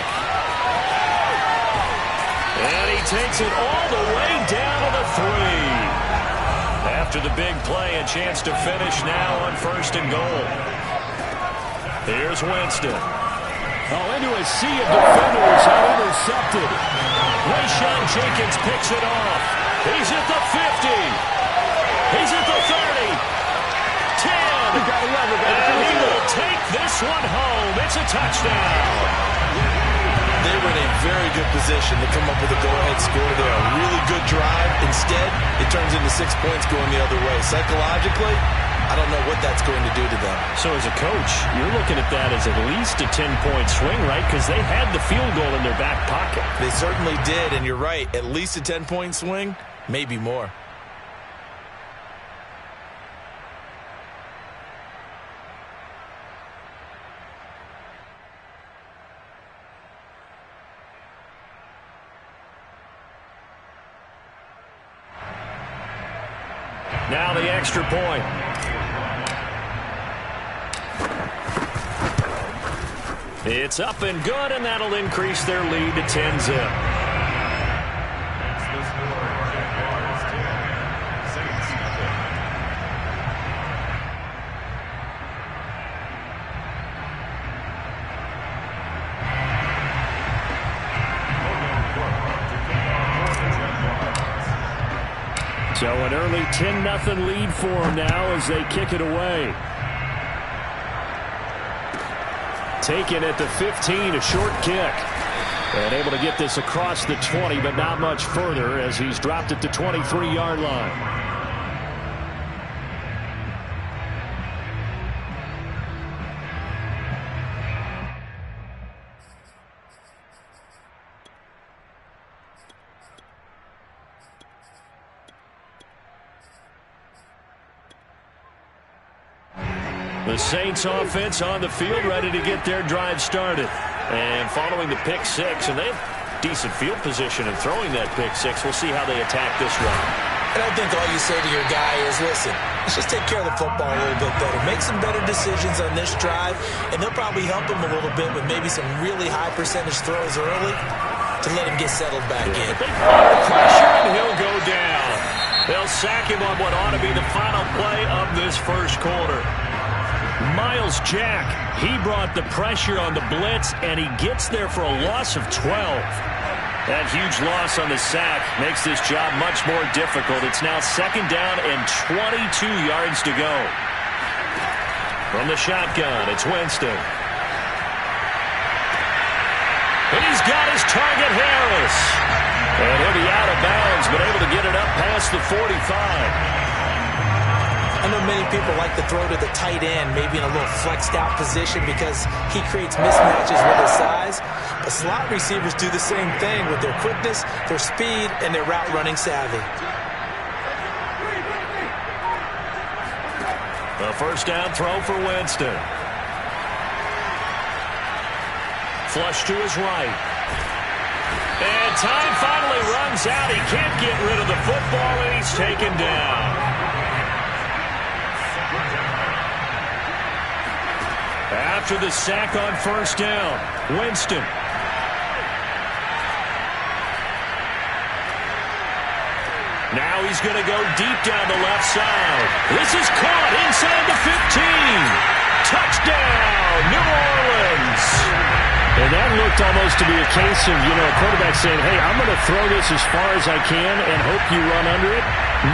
And he takes it all the way down to the 3. After the big play, a chance to finish now on 1st and goal. Here's Winston. Oh, into a sea of defenders, intercepted. Rayshawn Jenkins picks it off. He's at the 50. He's at the 30. 10. And he will take this one home. It's a touchdown. They were in a very good position to come up with a go-ahead score there. A really good drive. Instead, it turns into 6 points going the other way. Psychologically, I don't know what that's going to do to them. So as a coach, you're looking at that as at least a 10-point swing, right? Because they had the field goal in their back pocket. They certainly did, and you're right. At least a 10-point swing. Maybe more. Now the extra point. It's up and good, and that'll increase their lead to 10-zip. So an early 10-0 lead for them now as they kick it away. Taken at the 15, a short kick. And able to get this across the 20, but not much further as he's dropped it to 23-yard line. The Saints offense on the field ready to get their drive started. And following the pick 6, and they have decent field position in throwing that pick 6. We'll see how they attack this run. And I think all you say to your guy is, listen, let's just take care of the football a little bit better. Make some better decisions on this drive, and they'll probably help him a little bit with maybe some really high percentage throws early to let him get settled back in. They apply pressure, and he'll go down. They'll sack him on what ought to be the final play of this first quarter. Miles Jack, he brought the pressure on the blitz, and he gets there for a loss of 12. That huge loss on the sack makes this job much more difficult. It's now 2nd down and 22 yards to go. From the shotgun, it's Winston. And he's got his target, Harris. And he'll be out of bounds, but able to get it up past the 45. I know many people like to throw to the tight end, maybe in a little flexed out position because he creates mismatches with his size. But slot receivers do the same thing with their quickness, their speed, and their route running savvy. A first down throw for Winston. Flush to his right. And time finally runs out. He can't get rid of the football, and he's taken down. After the sack on first down, Winston. Now he's going to go deep down the left side. This is caught inside the 15. Touchdown, New Orleans. And that looked almost to be a case of, a quarterback saying, hey, I'm going to throw this as far as I can and hope you run under it.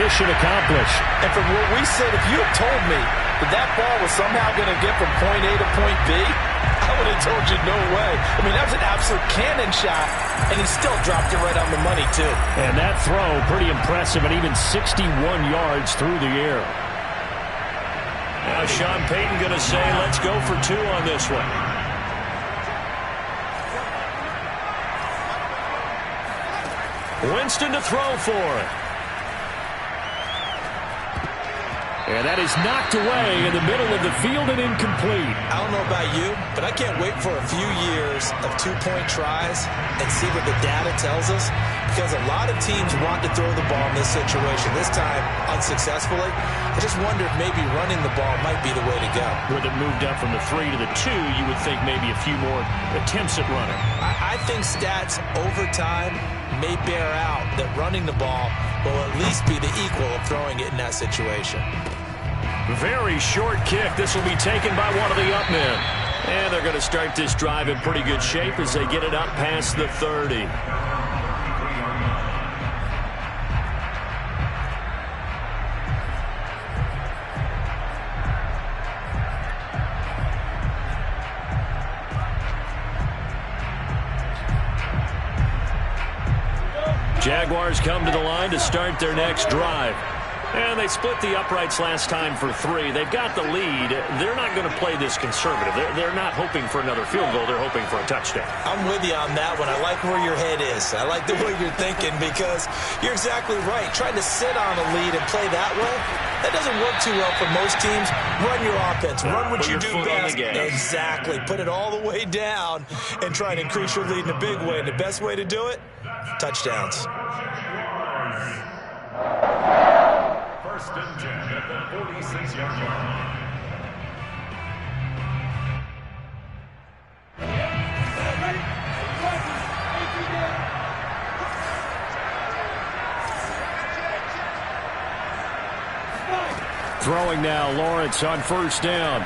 Mission accomplished. And from what we said, if you had told me that ball was somehow going to get from point A to point B, I would have told you no way. I mean, that was an absolute cannon shot, and he still dropped it right on the money, too. And that throw, pretty impressive, and even 61 yards through the air. Now Sean Payton going to say, let's go for two on this one. Winston to throw for it. And that is knocked away in the middle of the field and incomplete. I don't know about you, but I can't wait for a few years of two-point tries and see what the data tells us, because a lot of teams want to throw the ball in this situation. This time, unsuccessfully. I just wonder if maybe running the ball might be the way to go. With it moved up from the 3 to the 2, you would think maybe a few more attempts at running. I think stats over time may bear out that running the ball will at least be the equal of throwing it in that situation. Very short kick. This will be taken by one of the up men. And they're going to start this drive in pretty good shape as they get it up past the 30. Jaguars come to the line to start their next drive. And they split the uprights last time for 3. They've got the lead. They're not going to play this conservative. They're not hoping for another field goal. They're hoping for a touchdown. I'm with you on that one. I like where your head is. I like the way you're thinking, because you're exactly right. Trying to sit on a lead and play that way, that doesn't work too well for most teams. Run your offense. Run what you do best. Exactly. Put it all the way down and try and increase your lead in a big way. And the best way to do it, touchdowns. First and 10 at the 46-yard line. Throwing now, Lawrence on first down.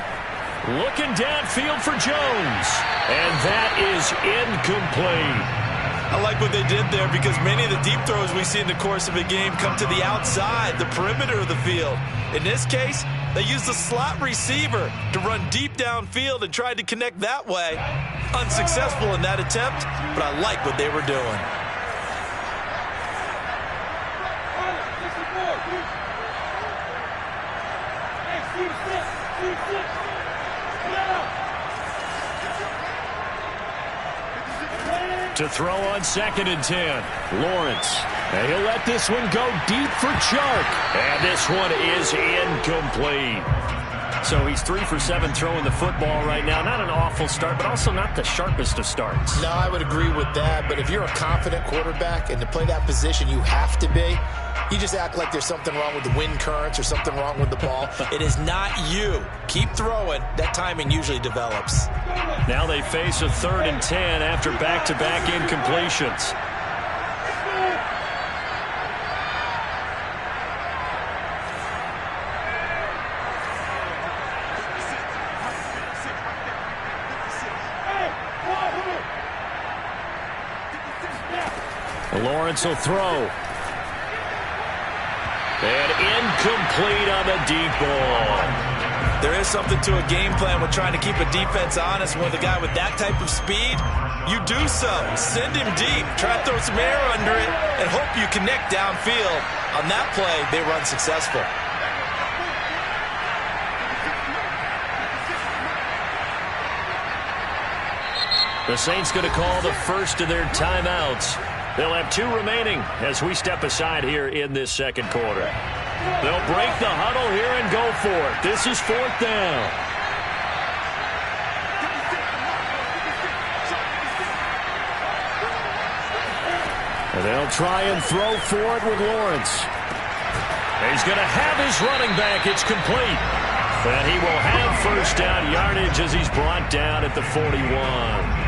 Looking downfield for Jones. And that is incomplete. I like what they did there, because many of the deep throws we see in the course of a game come to the outside, the perimeter of the field. In this case, they used the slot receiver to run deep downfield and tried to connect that way. Unsuccessful in that attempt, but I like what they were doing. To throw on 2nd and 10. Lawrence. And he'll let this one go deep for Chark. And this one is incomplete. So he's 3 for 7 throwing the football right now. Not an awful start, but also not the sharpest of starts. No, I would agree with that. But if you're a confident quarterback and to play that position, you have to be. You just act like there's something wrong with the wind currents or something wrong with the ball. It is not you. Keep throwing. That timing usually develops. Now they face a 3rd and 10 after back-to-back incompletions. Lawrence will throw. And incomplete on the deep ball. There is something to a game plan with trying to keep a defense honest. With a guy with that type of speed, you do so. Send him deep. Try to throw some air under it and hope you connect downfield. On that play, they run successful. The Saints going to call the first of their timeouts. They'll have 2 remaining as we step aside here in this second quarter. They'll break the huddle here and go for it. This is 4th down. And they'll try and throw for it with Lawrence. He's going to have his running back. It's complete. And he will have first down yardage as he's brought down at the 41.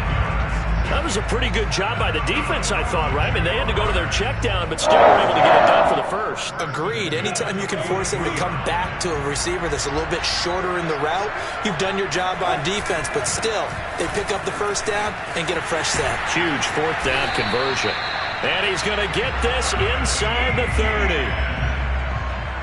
That was a pretty good job by the defense, I thought, right? I mean, they had to go to their check down, but still were able to get it done for the first. Agreed. Anytime you can force him to come back to a receiver that's a little bit shorter in the route, you've done your job on defense, but still, they pick up the first down and get a fresh set. Huge 4th down conversion. And he's going to get this inside the 30.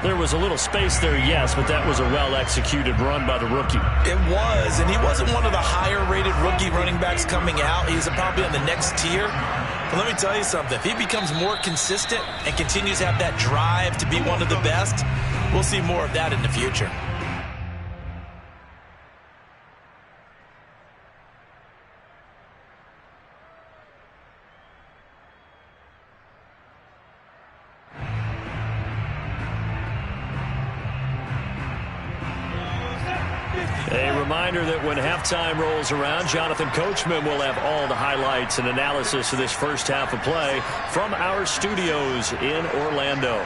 There was a little space there, yes, but that was a well-executed run by the rookie. It was, and he wasn't one of the higher-rated rookie running backs coming out. He's probably on the next tier. But let me tell you something. If he becomes more consistent and continues to have that drive to be one of the best, we'll see more of that in the future. A reminder that when halftime rolls around, Jonathan Coachman will have all the highlights and analysis of this first half of play from our studios in Orlando.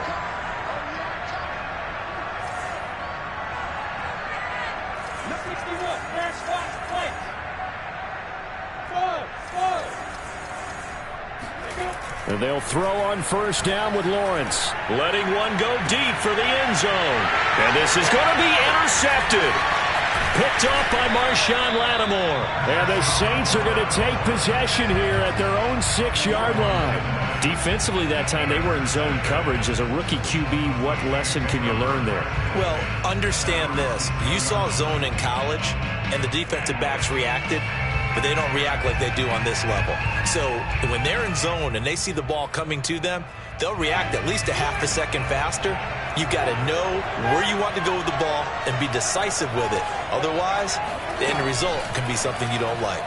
And they'll throw on first down with Lawrence. Letting one go deep for the end zone. And this is going to be intercepted. Picked off by Marshawn Lattimore. And the Saints are going to take possession here at their own 6-yard line. Defensively that time they were in zone coverage. As a rookie QB, what lesson can you learn there? Well, understand this. You saw zone in college, and the defensive backs reacted, but they don't react like they do on this level. So when they're in zone and they see the ball coming to them, they'll react at least a half a second faster. You've got to know where you want to go with the ball and be decisive with it. Otherwise, the end result can be something you don't like.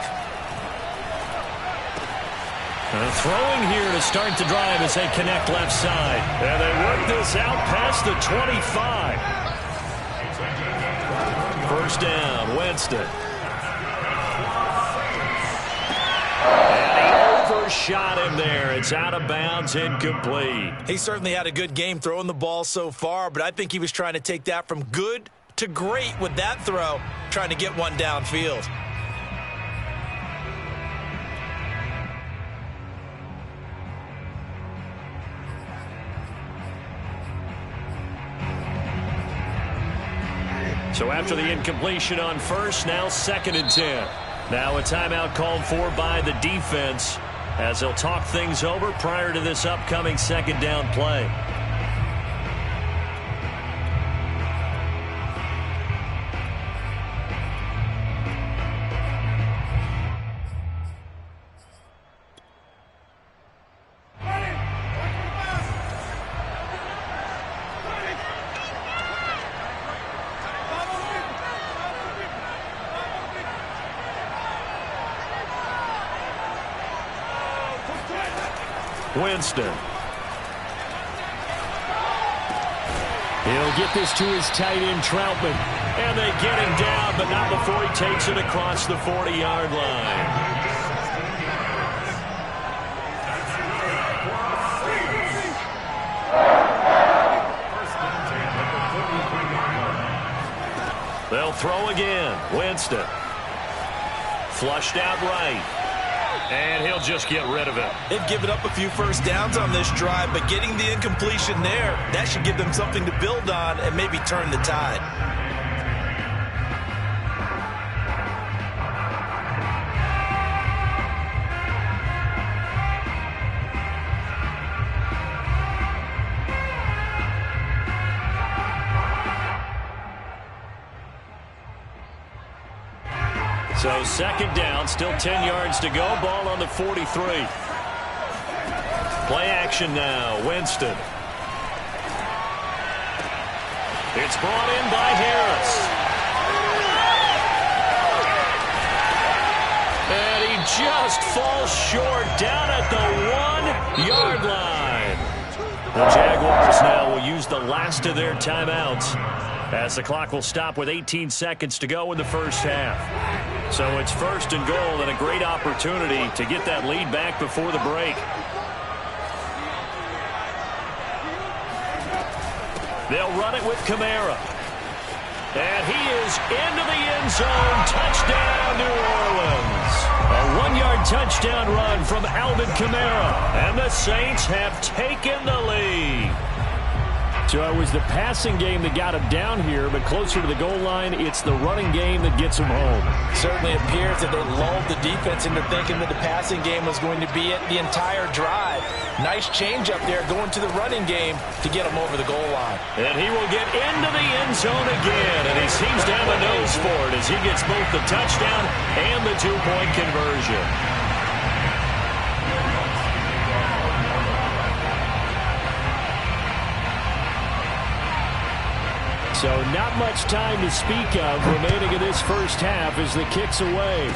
Throwing here to start the drive as they connect left side. And they work this out past the 25. First down, Winston. Shot him there. It's out of bounds, incomplete. He certainly had a good game throwing the ball so far, but I think he was trying to take that from good to great with that throw, trying to get one downfield. So after the incompletion on first, now 2nd and 10. Now a timeout called for by the defense, as they'll talk things over prior to this upcoming 2nd down play. Winston. He'll get this to his tight end, Troutman. And they get him down, but not before he takes it across the 40-yard line. They'll throw again. Winston. Flushed out right. And he'll just get rid of it. They've given up a few first downs on this drive, but getting the incompletion there, that should give them something to build on and maybe turn the tide. So second down, still 10 yards to go. Ball on the 43. Play action now, Winston. It's brought in by Harris. And he just falls short down at the 1-yard line. The Jaguars now will use the last of their timeouts as the clock will stop with 18 seconds to go in the first half. So it's first and goal and a great opportunity to get that lead back before the break. They'll run it with Kamara. And he is into the end zone. Touchdown, New Orleans. A 1-yard touchdown run from Alvin Kamara. And the Saints have taken the lead. So it was the passing game that got him down here, but closer to the goal line, it's the running game that gets him home. Certainly appears that they lulled the defense into thinking that the passing game was going to be it the entire drive. Nice change up there going to the running game to get him over the goal line. And he will get into the end zone again, and he seems to have a nose for it as he gets both the touchdown and the two-point conversion. So not much time to speak of remaining in this first half as the kick's away.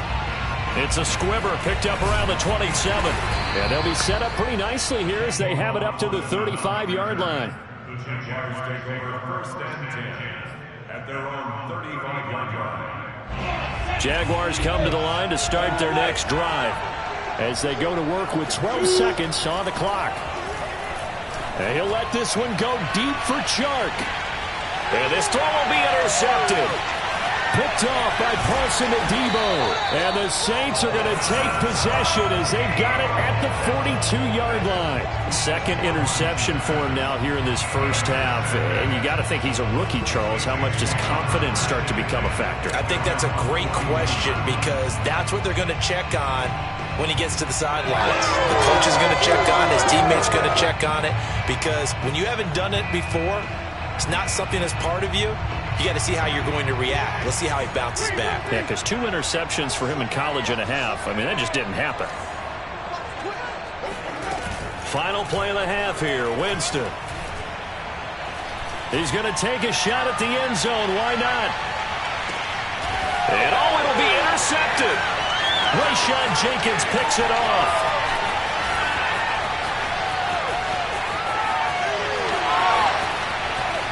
It's a squibber picked up around the 27. And they'll be set up pretty nicely here as they have it up to the 35-yard line. The Jaguars take over first and 10 at their own 35-yard line. Jaguars come to the line to start their next drive as they go to work with 12 seconds on the clock. And he'll let this one go deep for Chark. And this throw will be intercepted. Picked off by Paulson Adebo. And the Saints are going to take possession as they've got it at the 42-yard line. Second interception for him now here in this first half. And you got to think he's a rookie, Charles. How much does confidence start to become a factor? I think that's a great question because that's what they're going to check on when he gets to the sidelines. The coach is going to check on it. His teammates going to check on it because when you haven't done it before, it's not something that's part of you. You got to see how you're going to react. Let's see how he bounces back. Yeah, because 2 interceptions for him in college and a half. I mean, that just didn't happen. Final play of the half here, Winston. He's going to take a shot at the end zone. Why not? And it'll be intercepted. Rayshawn Jenkins picks it off.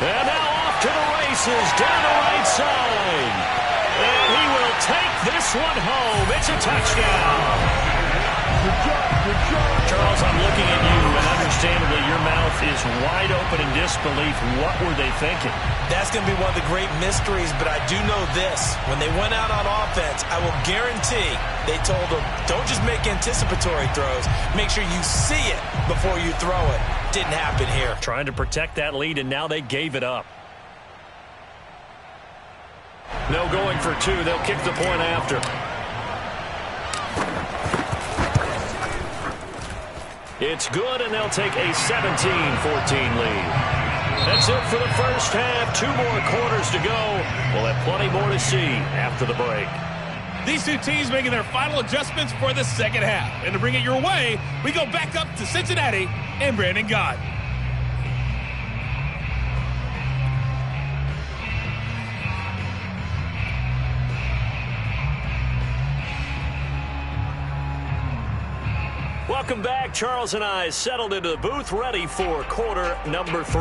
And now off to the races, down the right side. And he will take this one home. It's a touchdown. Charles, I'm looking at you, and understandably your mouth is wide open in disbelief. What were they thinking? That's going to be one of the great mysteries, but I do know this. When they went out on offense, I will guarantee they told them, don't just make anticipatory throws. Make sure you see it before you throw it. Didn't happen here. Trying to protect that lead, and now they gave it up. No going for 2. They'll kick the point after. It's good, and they'll take a 17-14 lead. That's it for the first half. 2 more quarters to go. We'll have plenty more to see after the break. These two teams making their final adjustments for the second half. And to bring it your way, we go back up to Cincinnati and Brandon Gott. Welcome back. Charles and I settled into the booth, ready for quarter number 3.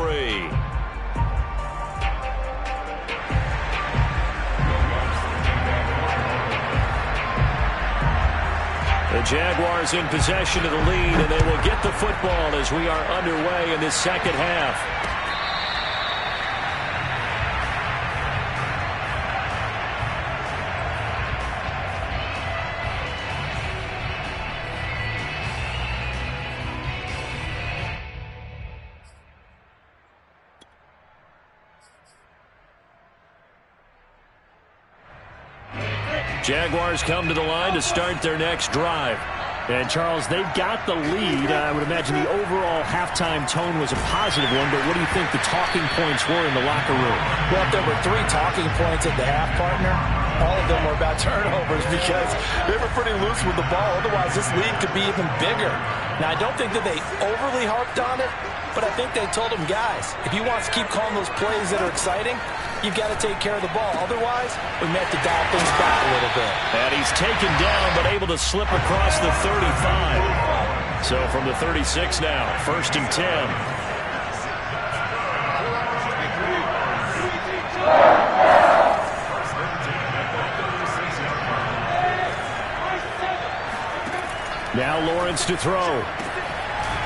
The Jaguars in possession of the lead, and they will get the football as we are underway in this second half. Jaguars come to the line to start their next drive. And, Charles, they've got the lead. I would imagine the overall halftime tone was a positive one, but what do you think the talking points were in the locker room? Well, if there were 3 talking points at the half, partner, all of them were about turnovers because they were pretty loose with the ball. Otherwise, this lead could be even bigger. Now, I don't think that they overly harped on it, but I think they told them, guys, if you want to keep calling those plays that are exciting, you've got to take care of the ball. Otherwise, we may have to dial things back a little bit. And he's taken down, but able to slip across the 35. So from the 36 now, 1st and 10. Now Lawrence to throw.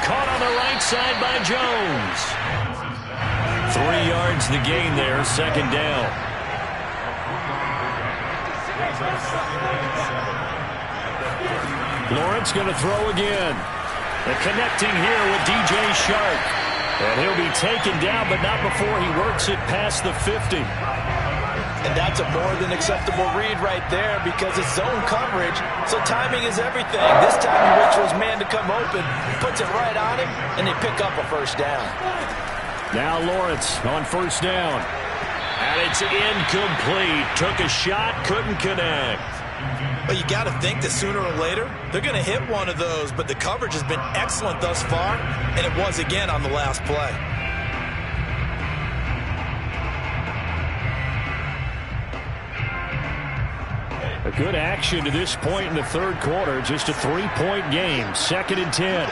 Caught on the right side by Jones. 3 yards the gain there, 2nd down. Lawrence going to throw again. And connecting here with DJ Shark. And he'll be taken down, but not before he works it past the 50. And that's a more than acceptable read right there because it's zone coverage, so timing is everything. This time he waits for his man to come open, puts it right on him, and they pick up a 1st down. Now Lawrence on 1st down. And it's incomplete. Took a shot, couldn't connect. But you got to think that sooner or later, they're going to hit one of those, but the coverage has been excellent thus far, and it was again on the last play. A good action to this point in the 3rd quarter. Just a 3-point game. 2nd and 10.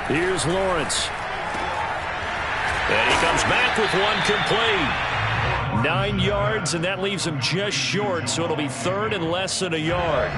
Here's Lawrence. And he comes back with one complete. 9 yards, and that leaves him just short, so it'll be 3rd and less than a yard.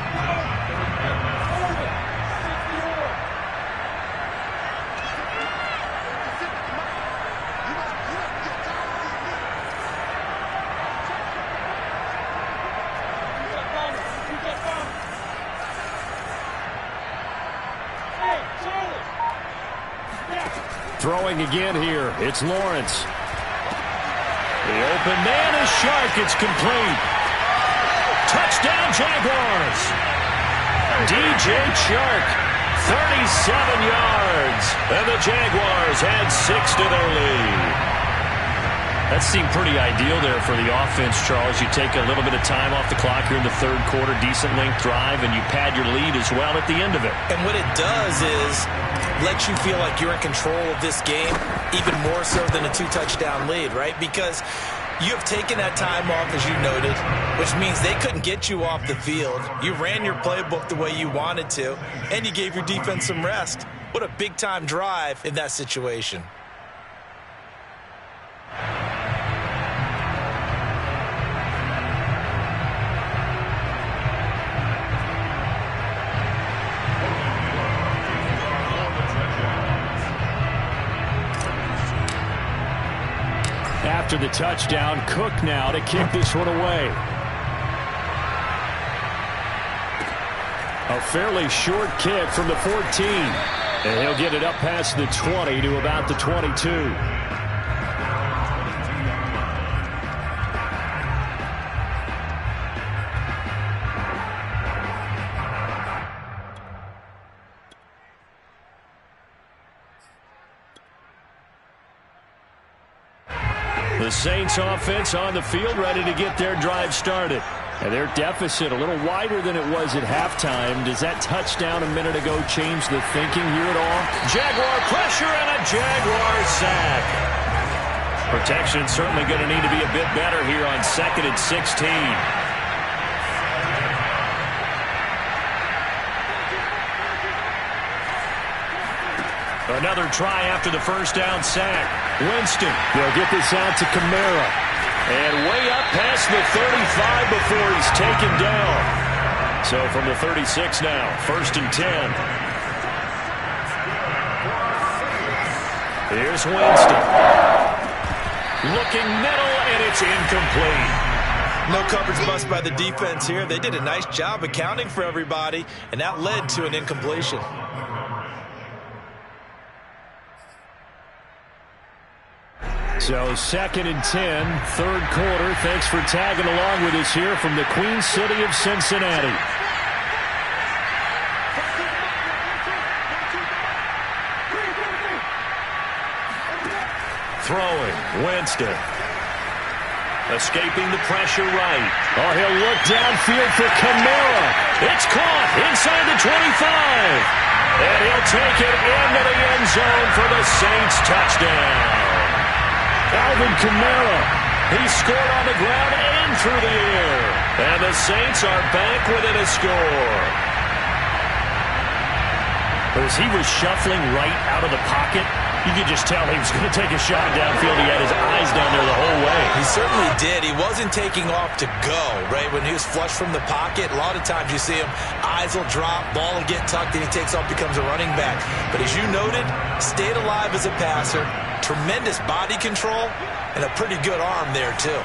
Throwing again here, it's Lawrence. The open man is Shark. It's complete. Touchdown, Jaguars. DJ Shark, 37 yards. And the Jaguars add 6 to their lead. That seemed pretty ideal there for the offense, Charles. You take a little bit of time off the clock here in the 3rd quarter, decent length drive, and you pad your lead as well at the end of it. And what it does is lets you feel like you're in control of this game, even more so than a 2-touchdown lead, right? Because you have taken that time off, as you noted, which means they couldn't get you off the field. You ran your playbook the way you wanted to, and you gave your defense some rest. What a big-time drive in that situation. After the touchdown, Cook now to kick this one away. A fairly short kick from the 14. And he'll get it up past the 20 to about the 22. The Saints offense on the field, ready to get their drive started. And their deficit a little wider than it was at halftime. Does that touchdown a minute ago change the thinking here at all? Jaguar pressure and a Jaguar sack. Protection certainly going to need to be a bit better here on 2nd and 16. Another try after the 1st down sack. Winston, they'll get this out to Kamara. And way up past the 35 before he's taken down. So from the 36 now, 1st and 10. Here's Winston. Looking middle, and it's incomplete. No coverage bust by the defense here. They did a nice job accounting for everybody, and that led to an incompletion. So 2nd and 10, 3rd quarter. Thanks for tagging along with us here from the Queen City of Cincinnati. throwing. Winston. Escaping the pressure right. Oh, he'll look downfield for Kamara. It's caught inside the 25. And he'll take it into the end zone for the Saints touchdown. Alvin Kamara. He scored on the ground and through the air. And the Saints are back within a score. As he was shuffling right out of the pocket, you could just tell he was going to take a shot downfield. He had his eyes down there the whole way. He certainly did. He wasn't taking off to go, right? When he was flush from the pocket, a lot of times you see him, eyes will drop, ball will get tucked, and he takes off, becomes a running back. But as you noted, stayed alive as a passer, tremendous body control, and a pretty good arm there, too.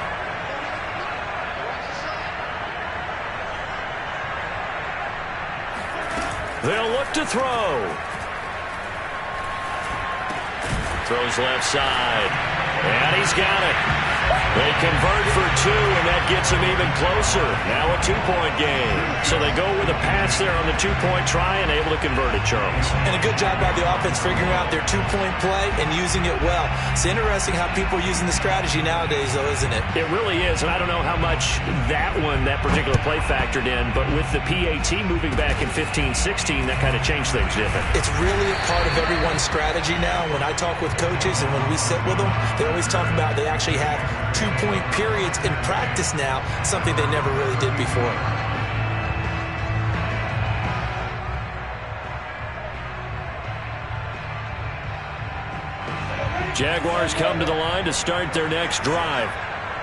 They'll look to throw. Throws left side. And he's got it. They convert for two, and that gets him even closer. Now a two-point game. So they go with a pass there on the two-point try and able to convert it, Charles. And a good job by the offense figuring out their two-point play and using it well. It's interesting how people are using the strategy nowadays, though, isn't it? It really is, and I don't know how much that particular play factored in, but with the PAT moving back in 15-16, that kind of changed things, didn't it? It's really a part of everyone's strategy now. When I talk with coaches and when we sit with them, they always talk about they actually have two-point periods in practice now, something they never really did before. Jaguars come to the line to start their next drive.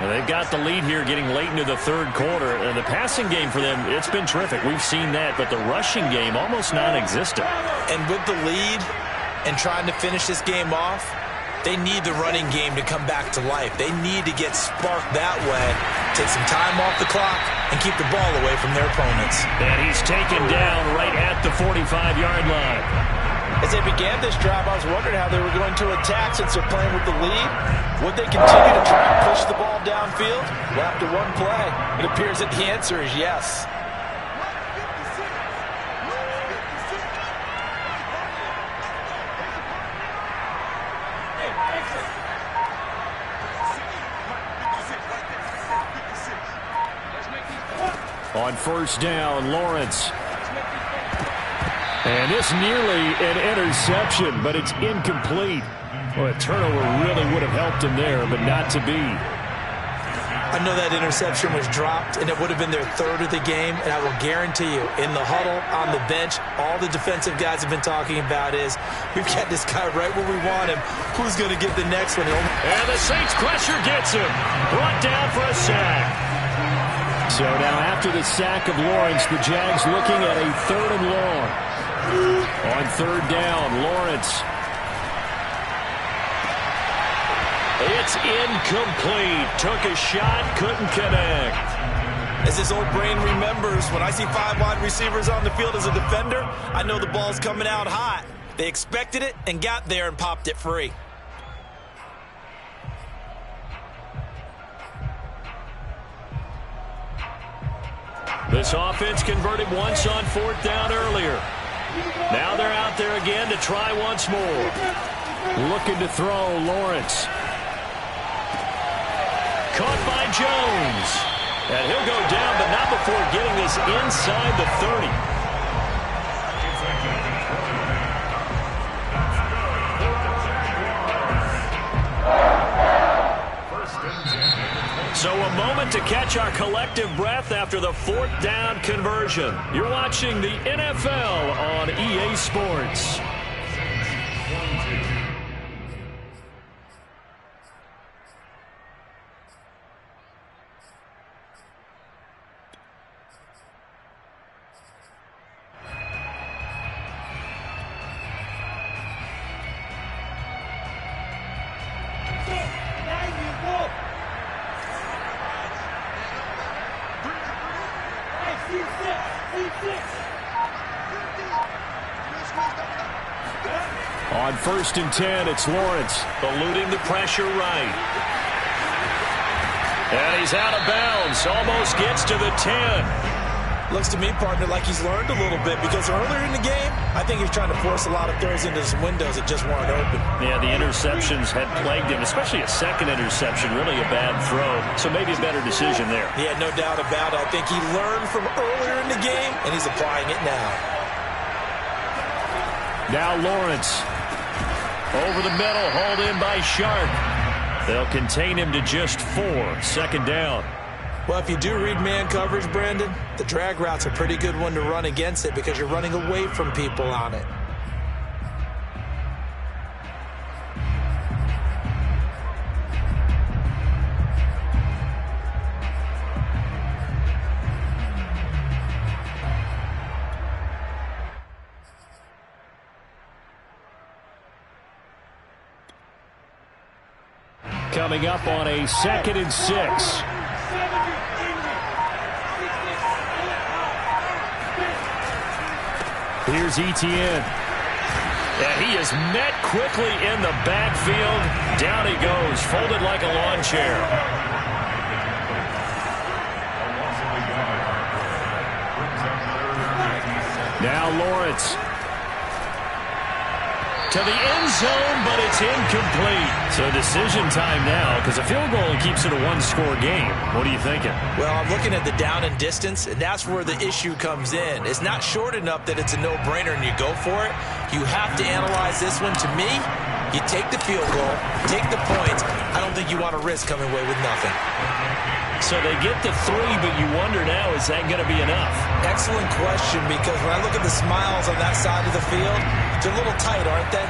And they've got the lead here getting late into the third quarter. And the passing game for them, it's been terrific. We've seen that, but the rushing game almost non-existent. And with the lead and trying to finish this game off, they need the running game to come back to life. They need to get sparked that way, take some time off the clock, and keep the ball away from their opponents. And he's taken down right at the 45-yard line. As they began this drive, I was wondering how they were going to attack since they're playing with the lead. Would they continue to try and push the ball downfield? Well, after one play, it appears that the answer is yes. On first down, Lawrence. And this nearly an interception, but it's incomplete. Well, a turnover really would have helped him there, but not to be. I know that interception was dropped, and it would have been their third of the game, and I will guarantee you, in the huddle, on the bench, all the defensive guys have been talking about is, we've got this guy right where we want him. Who's going to get the next one? And the Saints pressure gets him. Brought down for a sack. So now after the sack of Lawrence, the Jags looking at a third and long. On third down, Lawrence. It's incomplete. Took a shot, couldn't connect. As his old brain remembers, when I see 5 wide receivers on the field as a defender, I know the ball's coming out hot. They expected it and got there and popped it free. This offense converted once on fourth down earlier. Now they're out there again to try once more. Looking to throw, Lawrence. Caught by Jones. And he'll go down, but not before getting this inside the 30. So a moment to catch our collective breath after the fourth down conversion. You're watching the NFL on EA Sports. On first and 10, it's Lawrence. Eluding the pressure right. And he's out of bounds. Almost gets to the 10. Looks to me, partner, like he's learned a little bit because earlier in the game, I think he was trying to force a lot of throws into some windows that just weren't open. Yeah, the interceptions had plagued him, especially a second interception, really a bad throw. So maybe a better decision there. Yeah, no doubt about it. I think he learned from earlier in the game, and he's applying it now. Now Lawrence. Over the middle, hauled in by Sharp. They'll contain him to just 4. Second down. Well, if you do read man coverage, Brandon, the drag route's a pretty good one to run against it because you're running away from people on it. Coming up on a 2nd and 6. Here's Etienne. Yeah, he is met quickly in the backfield. Down he goes, folded like a lawn chair. Now Lawrence. To the end zone, but it's incomplete. So decision time now because a field goal keeps it a one-score game. What are you thinking? Well, I'm looking at the down and distance, and that's where the issue comes in. It's not short enough that it's a no-brainer and you go for it. You have to analyze this one. To me, you take the field goal, take the points. I don't think you want to risk coming away with nothing. So they get the 3, but you wonder now, is that going to be enough? Excellent question, because when I look at the smiles on that side of the field, they're a little tight, aren't they?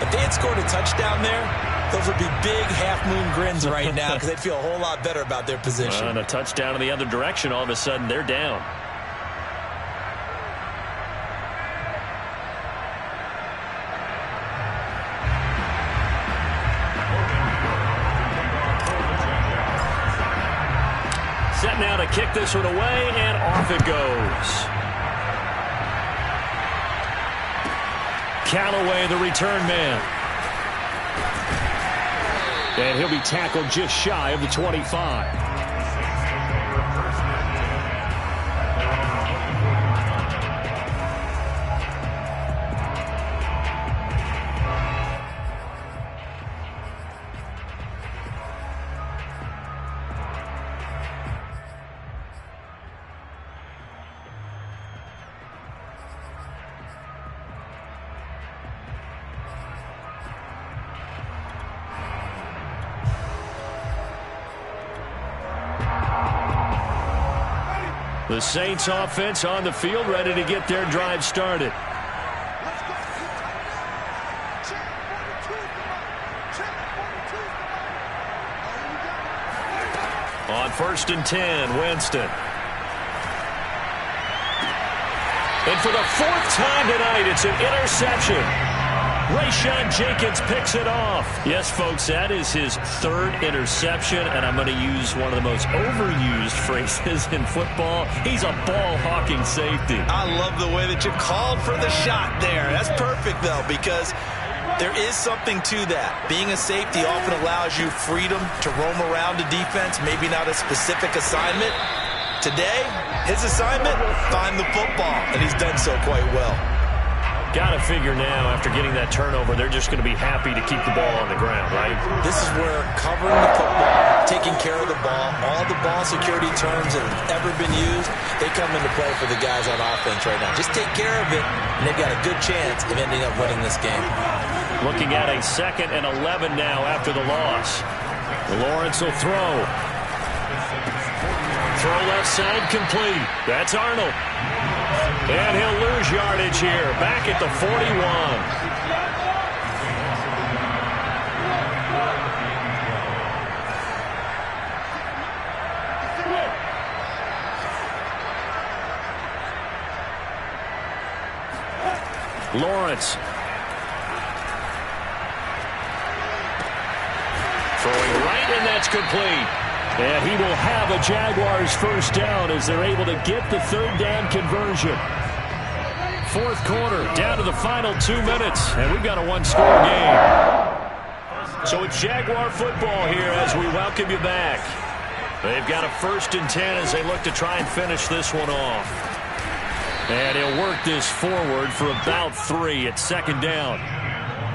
If they had scored a touchdown there, those would be big half-moon grins right now because they'd feel a whole lot better about their position. And a touchdown in the other direction, all of a sudden they're down. Set now to kick this one away, and off it goes. Callaway, the return man. And he'll be tackled just shy of the 25. The Saints offense on the field, ready to get their drive started. On 1st and 10, Winston. And for the 4th time tonight, it's an interception. Rayshawn Jenkins picks it off. Yes, folks, that is his 3rd interception, and I'm going to use one of the most overused phrases in football. He's a ball-hawking safety. I love the way that you called for the shot there. That's perfect, though, because there is something to that. Being a safety often allows you freedom to roam around a defense, maybe not a specific assignment. Today, his assignment, find the football, and he's done so quite well. Got to figure now, after getting that turnover, they're just going to be happy to keep the ball on the ground, right? This is where covering the football, taking care of the ball, all the ball security terms that have ever been used, they come into play for the guys on offense right now. Just take care of it, and they've got a good chance of ending up winning this game. Looking at a 2nd and 11 now after the loss. Lawrence will throw. Throw left side complete. That's Arnold. And he'll lose yardage here. Back at the 41. Lawrence. Throwing right, and that's complete. And he will have a Jaguars 1st down as they're able to get the 3rd down conversion. 4th quarter, down to the final 2 minutes, and we've got a one-score game. So it's Jaguar football here as we welcome you back. They've got a 1st and 10 as they look to try and finish this one off. And he'll work this forward for about 3 at second down.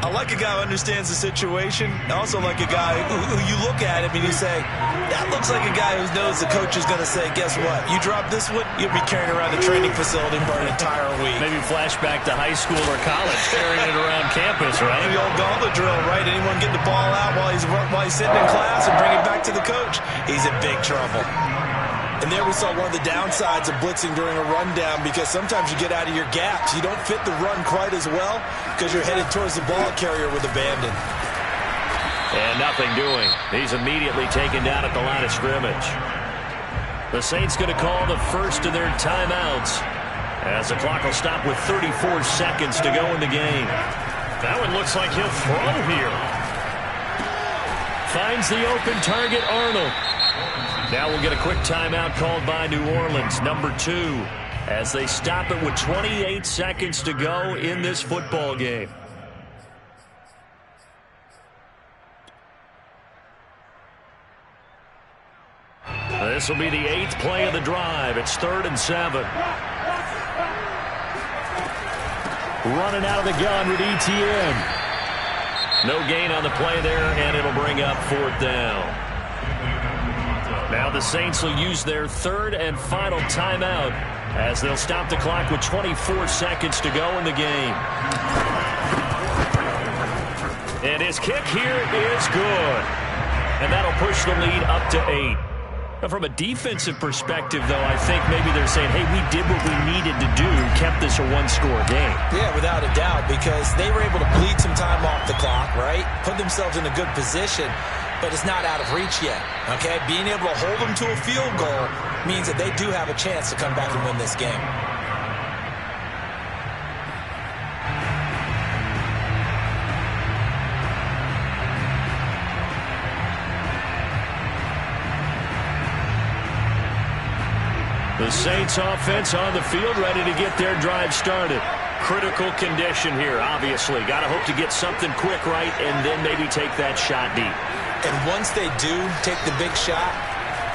I like a guy who understands the situation. I also like a guy who you look at him and you say, that looks like a guy who knows the coach is going to say, guess what? You drop this one, you'll be carrying around the training facility for an entire week. Maybe flashback to high school or college, carrying it around campus, right? The old gauntlet drill, right? Anyone get the ball out while he's sitting in class and bring it back to the coach? He's in big trouble. And there we saw one of the downsides of blitzing during a rundown, because sometimes you get out of your gaps. You don't fit the run quite as well because you're headed towards the ball carrier with abandon. And nothing doing. He's immediately taken down at the line of scrimmage. The Saints going to call the first of their timeouts as the clock will stop with 34 seconds to go in the game. That one looks like he'll throw here. Finds the open target, Arnold. Now we'll get a quick timeout called by New Orleans, number 2, as they stop it with 28 seconds to go in this football game. This will be the 8th play of the drive. It's 3rd and 7. Running out of the gun with ETN. No gain on the play there, and it'll bring up 4th down. Now the Saints will use their 3rd and final timeout as they'll stop the clock with 24 seconds to go in the game. And his kick here is good. And that'll push the lead up to 8. Now from a defensive perspective, though, I think maybe they're saying, hey, we did what we needed to do, kept this a one-score game. Yeah, without a doubt, because they were able to bleed some time off the clock, right? Put themselves in a good position. But it's not out of reach yet, okay? Being able to hold them to a field goal means that they do have a chance to come back and win this game. The Saints offense on the field, ready to get their drive started. Critical condition here, obviously. Got to hope to get something quick right and then maybe take that shot deep. And once they do take the big shot,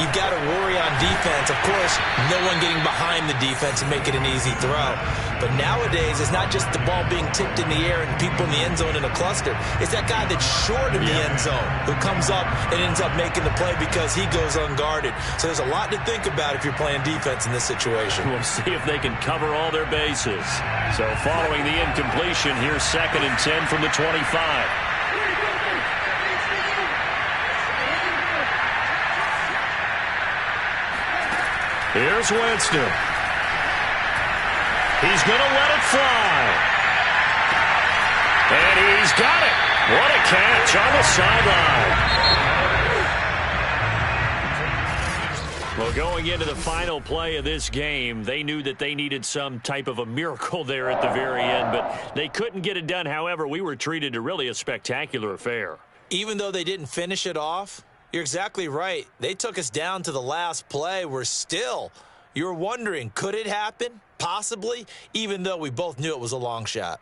you've got to worry on defense. Of course, no one getting behind the defense and make it an easy throw. But nowadays, it's not just the ball being tipped in the air and people in the end zone in a cluster. It's that guy that's short in the end zone who comes up and ends up making the play because he goes unguarded. So there's a lot to think about if you're playing defense in this situation. We'll see if they can cover all their bases. So following the incompletion, here's 2nd and 10 from the 25. Here's Winston. He's going to let it fly. And he's got it. What a catch on the sideline. Well, going into the final play of this game, they knew that they needed some type of a miracle there at the very end, but they couldn't get it done. However, we were treated to really a spectacular affair. Even though they didn't finish it off, you're exactly right. They took us down to the last play. You're wondering, could it happen? Possibly, even though we both knew it was a long shot.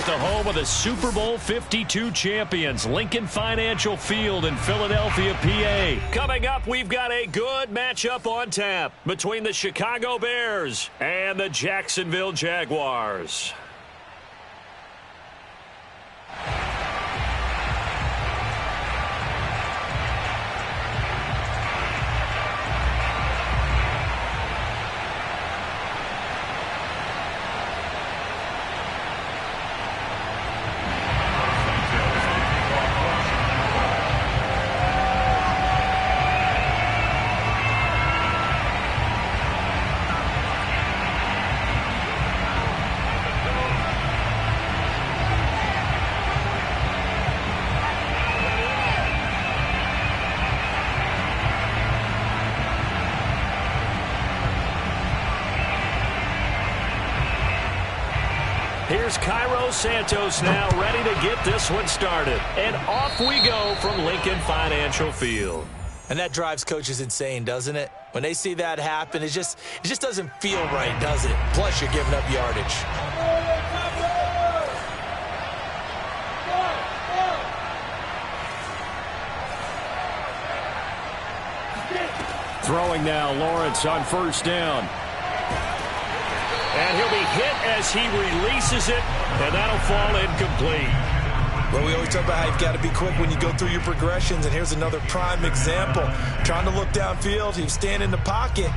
the home of the Super Bowl 52 champions, Lincoln Financial Field in Philadelphia, PA. Coming up, we've got a good matchup on tap between the Chicago Bears and the Jacksonville Jaguars. Here's Cairo Santos now ready to get this one started. And off we go from Lincoln Financial Field. And that drives coaches insane, doesn't it? When they see that happen, it just doesn't feel right, does it? Plus, you're giving up yardage. Throwing now, Lawrence on first down. And he'll be hit as he releases it, and that'll fall incomplete. Well, we always talk about how you've got to be quick when you go through your progressions, and here's another prime example. Trying to look downfield, he was standing in the pocket,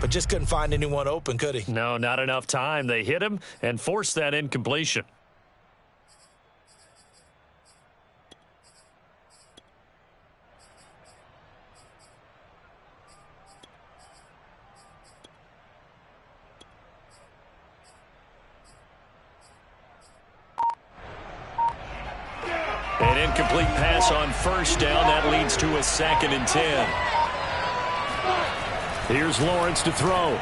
but just couldn't find anyone open, could he? No, not enough time. They hit him and forced that incompletion. An incomplete pass on first down. That leads to a 2nd and 10. Here's Lawrence to throw.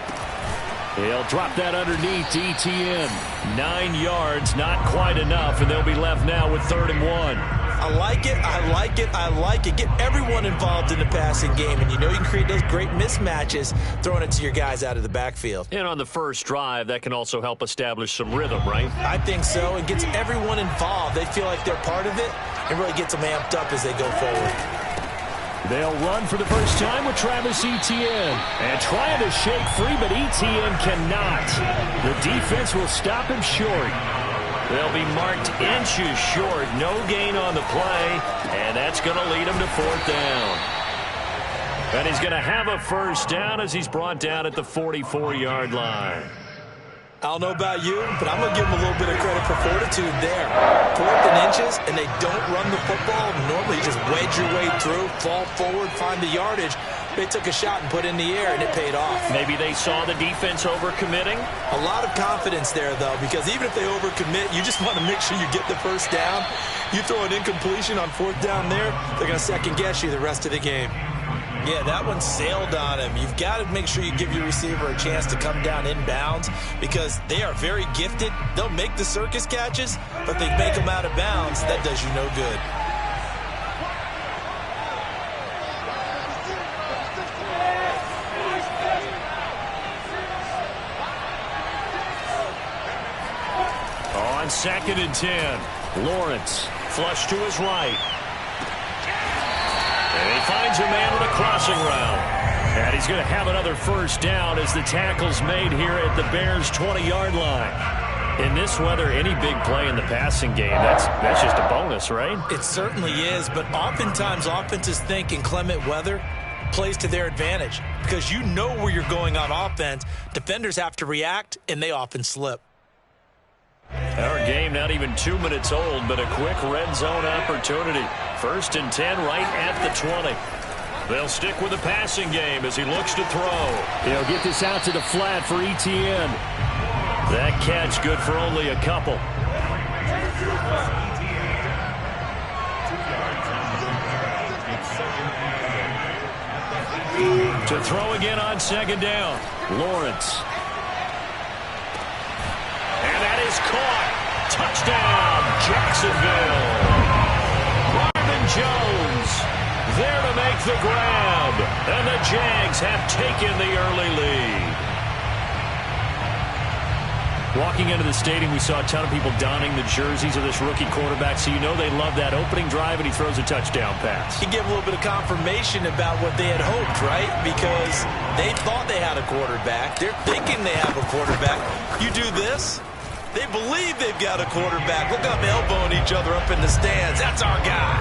He'll drop that underneath to ETN. 9 yards, not quite enough, and they'll be left now with 3rd and 1. I like it, I like it, I like it. Get everyone involved in the passing game, and you know you can create those great mismatches throwing it to your guys out of the backfield. And on the first drive, that can also help establish some rhythm, right? I think so. It gets everyone involved. They feel like they're part of it. It really gets them amped up as they go forward. They'll run for the first time with Travis Etienne. And trying to shake free, but Etienne cannot. The defense will stop him short. They'll be marked inches short. No gain on the play. And that's going to lead him to 4th down. And he's going to have a first down as he's brought down at the 44-yard line. I don't know about you, but I'm going to give them a little bit of credit for fortitude there. 4th and inches, and they don't run the football. Normally, you just wedge your way through, fall forward, find the yardage. They took a shot and put it in the air, and it paid off. Maybe they saw the defense overcommitting? A lot of confidence there, though, because even if they overcommit, you just want to make sure you get the first down. You throw an incompletion on 4th down there, they're going to second-guess you the rest of the game. Yeah, that one sailed on him. You've got to make sure you give your receiver a chance to come down inbounds because they are very gifted. They'll make the circus catches, but they make them out of bounds. That does you no good. On 2nd and 10, Lawrence flush to his right. And he finds a man with a crossing route. And he's going to have another first down as the tackle's made here at the Bears' 20-yard line. In this weather, any big play in the passing game, that's just a bonus, right? It certainly is, but oftentimes offenses think in clement weather plays to their advantage because you know where you're going on offense. Defenders have to react, and they often slip. Our game not even 2 minutes old, but a quick red zone opportunity. 1st and 10 right at the 20. They'll stick with the passing game as he looks to throw. He'll get this out to the flat for Etienne. That catch good for only a couple. To throw again on 2nd down. Lawrence. And that is caught. Touchdown, Jacksonville. Marvin Jones there to make the grab. And the Jags have taken the early lead. Walking into the stadium, we saw a ton of people donning the jerseys of this rookie quarterback, so you know they love that opening drive, and he throws a touchdown pass. He gave a little bit of confirmation about what they had hoped, right? Because they thought they had a quarterback. They're thinking they have a quarterback. You do this, they believe they've got a quarterback. Look, I'm elbowing each other up in the stands. That's our guy.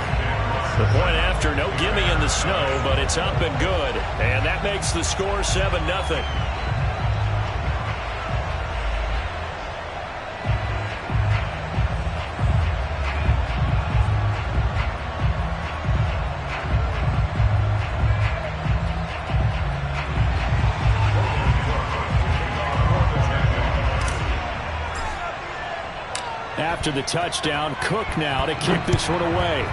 The point after, no gimme in the snow, but it's up and good. And that makes the score 7-0. After the touchdown, Cook now to kick this one away.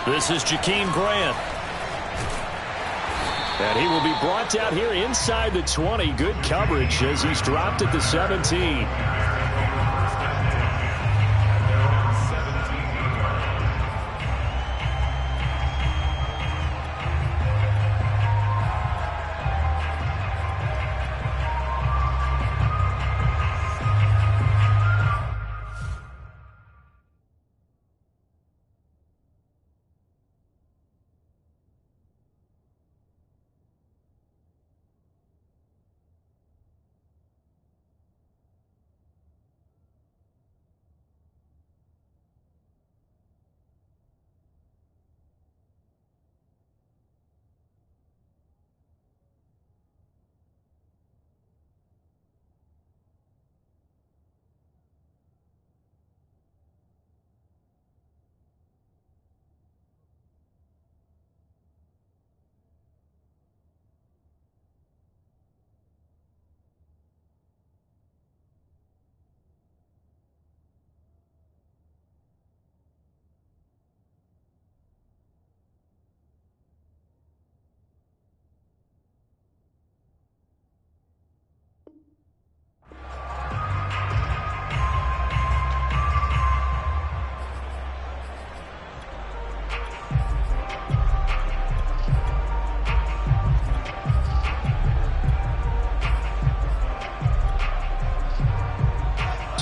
This is Jakeem Grant. And he will be brought down here inside the 20. Good coverage as he's dropped at the 17.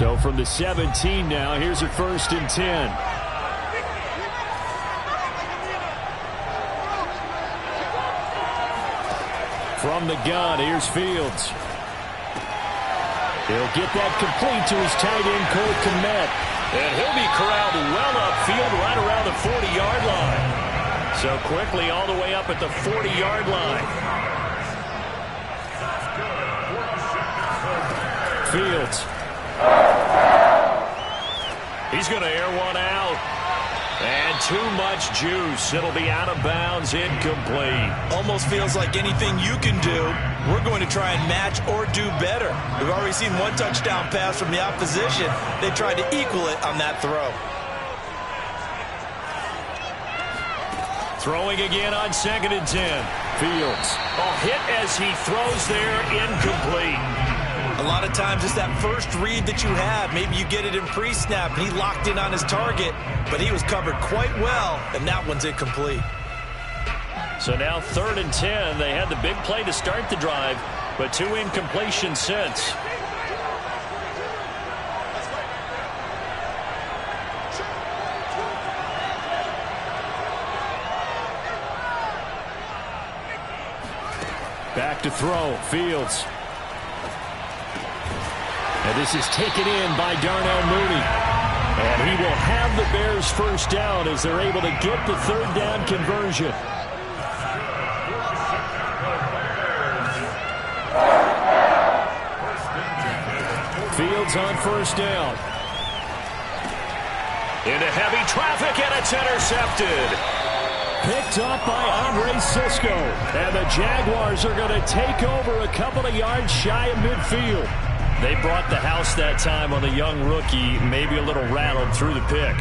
So from the 17 now, here's a 1st and 10. From the gun, here's Fields. He'll get that complete to his tight end, Cole Kmet. And he'll be corralled well upfield right around the 40-yard line. So quickly all the way up at the 40-yard line. Fields. He's going to air one out. And too much juice. It'll be out of bounds, incomplete. Almost feels like anything you can do, we're going to try and match or do better. We've already seen one touchdown pass from the opposition. They tried to equal it on that throw. Throwing again on 2nd and 10. Fields. A hit as he throws there, incomplete. A lot of times it's that first read that you have. Maybe you get it in pre-snap, and he locked in on his target, but he was covered quite well, and that one's incomplete. So now 3rd and 10. They had the big play to start the drive, but 2 incompletions since. Back to throw. Fields. And this is taken in by Darnell Mooney. And he will have the Bears 1st down as they're able to get the 3rd down conversion. Fields on 1st down. Into heavy traffic, and it's intercepted. Picked up by Andre Sisco. And the Jaguars are going to take over a couple of yards shy of midfield. They brought the house that time on the young rookie, maybe a little rattled through the pick.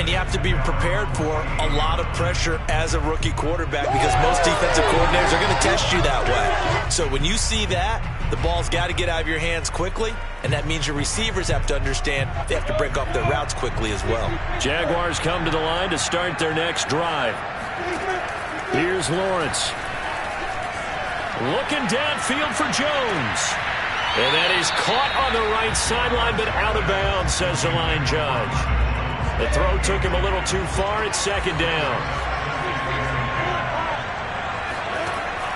And you have to be prepared for a lot of pressure as a rookie quarterback because most defensive coordinators are going to test you that way. So when you see that, the ball's got to get out of your hands quickly, and that means your receivers have to understand they have to break off their routes quickly as well. Jaguars come to the line to start their next drive. Here's Lawrence. Looking downfield for Jones. And that is caught on the right sideline, but out of bounds, says the line judge. The throw took him a little too far. It's second down.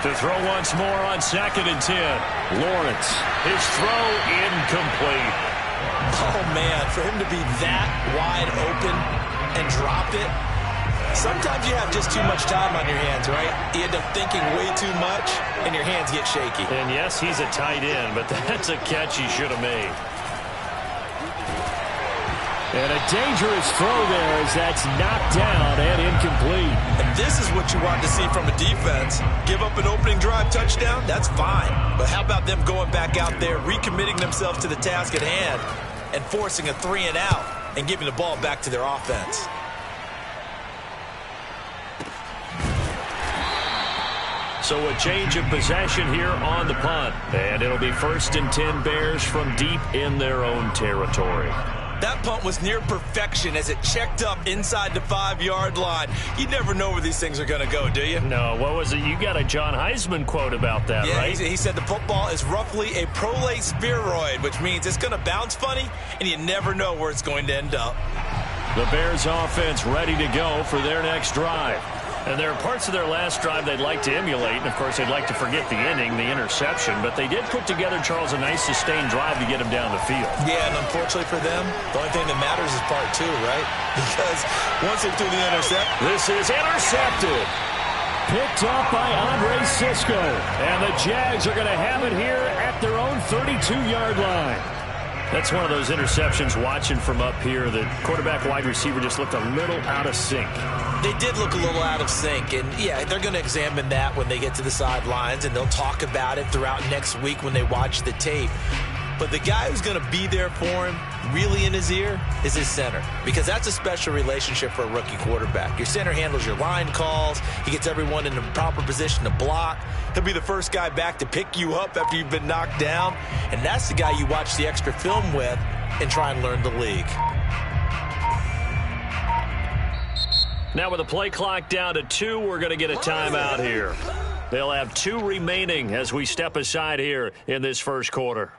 To throw once more on 2nd and 10. Lawrence. His throw incomplete. Oh, man, for him to be that wide open and drop it, sometimes you have just too much time on your hands, right? You end up thinking way too much, and your hands get shaky. And yes, he's a tight end, but that's a catch he should have made. And a dangerous throw there as that's knocked down and incomplete. And this is what you want to see from a defense. Give up an opening drive touchdown, that's fine. But how about them going back out there, recommitting themselves to the task at hand, and forcing a 3-and-out and giving the ball back to their offense? So a change of possession here on the punt. And it'll be 1st and 10 Bears from deep in their own territory. That punt was near perfection as it checked up inside the 5-yard line. You never know where these things are going to go, do you? No, what was it? You got a John Heisman quote about that, right? Yeah, he said the football is roughly a prolate spheroid, which means it's going to bounce funny, and you never know where it's going to end up. The Bears offense ready to go for their next drive. And there are parts of their last drive they'd like to emulate. And, of course, they'd like to forget the inning, the interception. But they did put together, Charles, a nice sustained drive to get him down the field. Yeah, and unfortunately for them, the only thing that matters is part 2, right? Because once they threw the intercept. This is intercepted. Picked up by Andre Sisco. And the Jags are going to have it here at their own 32-yard line. That's one of those interceptions watching from up here. The quarterback wide receiver just looked a little out of sync. They did look a little out of sync, and yeah, they're going to examine that when they get to the sidelines, and they'll talk about it throughout next week when they watch the tape. But the guy who's going to be there for him, really in his ear, is his center, because that's a special relationship for a rookie quarterback. Your center handles your line calls. He gets everyone in the proper position to block. He'll be the first guy back to pick you up after you've been knocked down, and that's the guy you watch the extra film with and try and learn the league. Now with the play clock down to 2, we're going to get a timeout here. They'll have 2 remaining as we step aside here in this first quarter.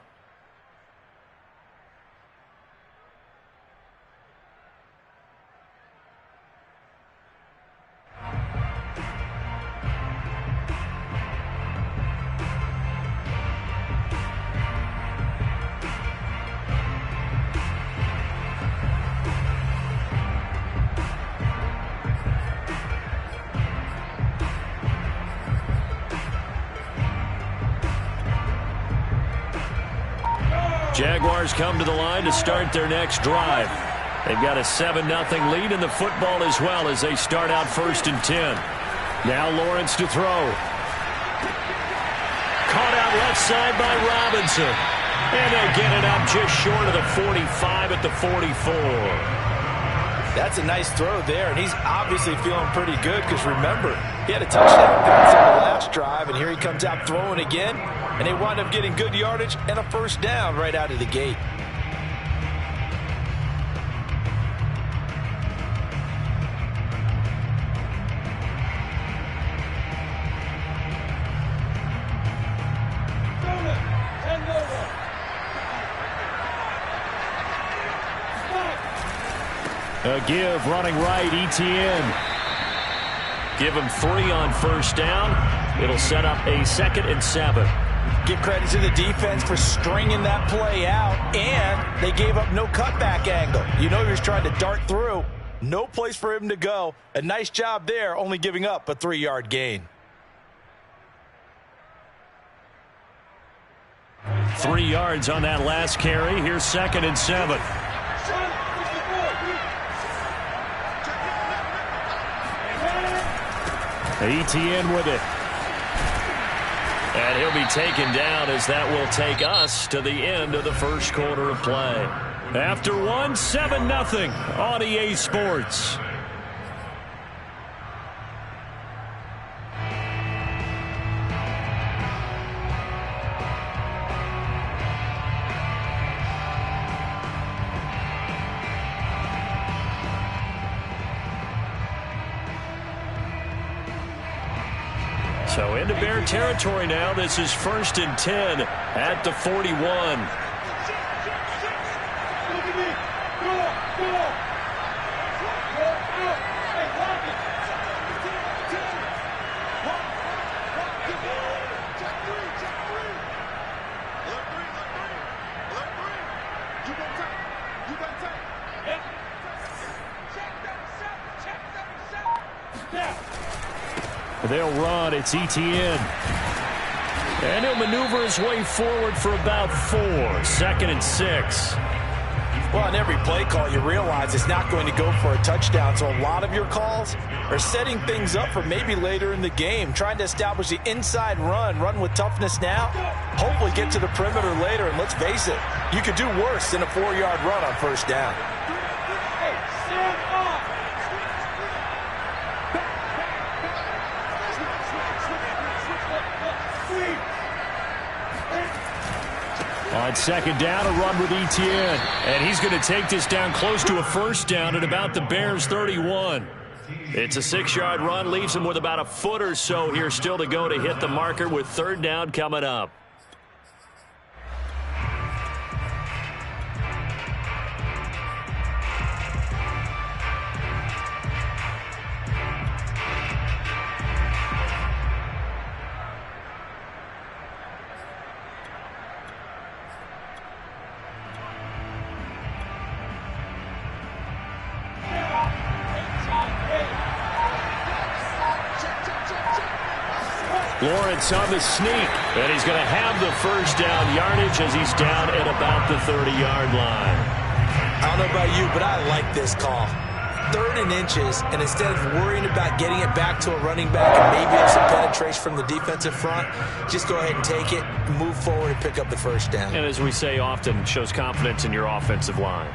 Jaguars come to the line to start their next drive. They've got a 7-0 lead in the football as well as they start out 1st and 10. Now Lawrence to throw. Caught out left side by Robinson. And they get it up just short of the 45 at the 44. That's a nice throw there, and he's obviously feeling pretty good because, remember, he had a touchdown pass on the last drive, and here he comes out throwing again, and they wind up getting good yardage and a first down right out of the gate. A give running right, Etienne. Give him 3 on first down. It'll set up a 2nd and 7. Give credit to the defense for stringing that play out, and they gave up no cutback angle. You know he was trying to dart through. No place for him to go. A nice job there, only giving up a 3-yard gain. 3 yards on that last carry. Here's 2nd and 7. Etienne with it. And he'll be taken down as that will take us to the end of the first quarter of play. After 1, 7-0 on EA Sports. So into Bear territory now. This is 1st and 10 at the 41. They'll run. It's Etienne. And he'll maneuver his way forward for about 4. 2nd and 6. Well, on every play call, you realize it's not going to go for a touchdown. So a lot of your calls are setting things up for maybe later in the game, trying to establish the inside run with toughness now, hopefully get to the perimeter later. And let's face it, you could do worse than a 4-yard run on 1st down. On 2nd down, a run with Etienne. And he's going to take this down close to a 1st down at about the Bears' 31. It's a 6-yard run, leaves him with about a foot or so here still to go to hit the marker with 3rd down coming up. Lawrence on the sneak, and he's going to have the 1st down yardage as he's down at about the 30-yard line. I don't know about you, but I like this call. 3rd and inches, and instead of worrying about getting it back to a running back and maybe have some penetration from the defensive front, just go ahead and take it, move forward, and pick up the 1st down. And as we say often, shows confidence in your offensive line.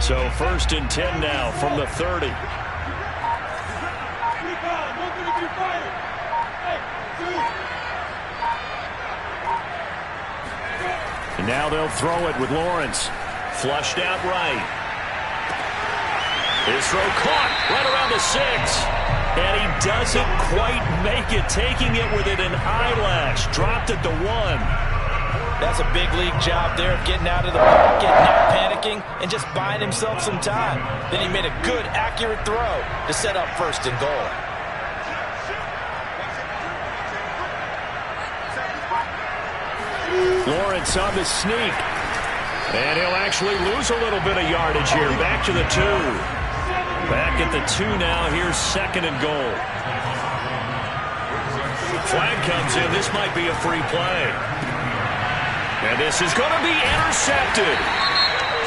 So 1st and 10 now from the 30. And now they'll throw it with Lawrence. Flushed out right. His throw caught right around the 6. And he doesn't quite make it, taking it with an eyelash. Dropped at the 1. That's a big league job there of getting out of the pocket, not panicking, and just buying himself some time. Then he made a good, accurate throw to set up 1st and goal. Lawrence on the sneak. And he'll actually lose a little bit of yardage here. Back to the 2. Back at the 2 now. Here's 2nd and goal. Flag comes in. This might be a free play. And this is going to be intercepted.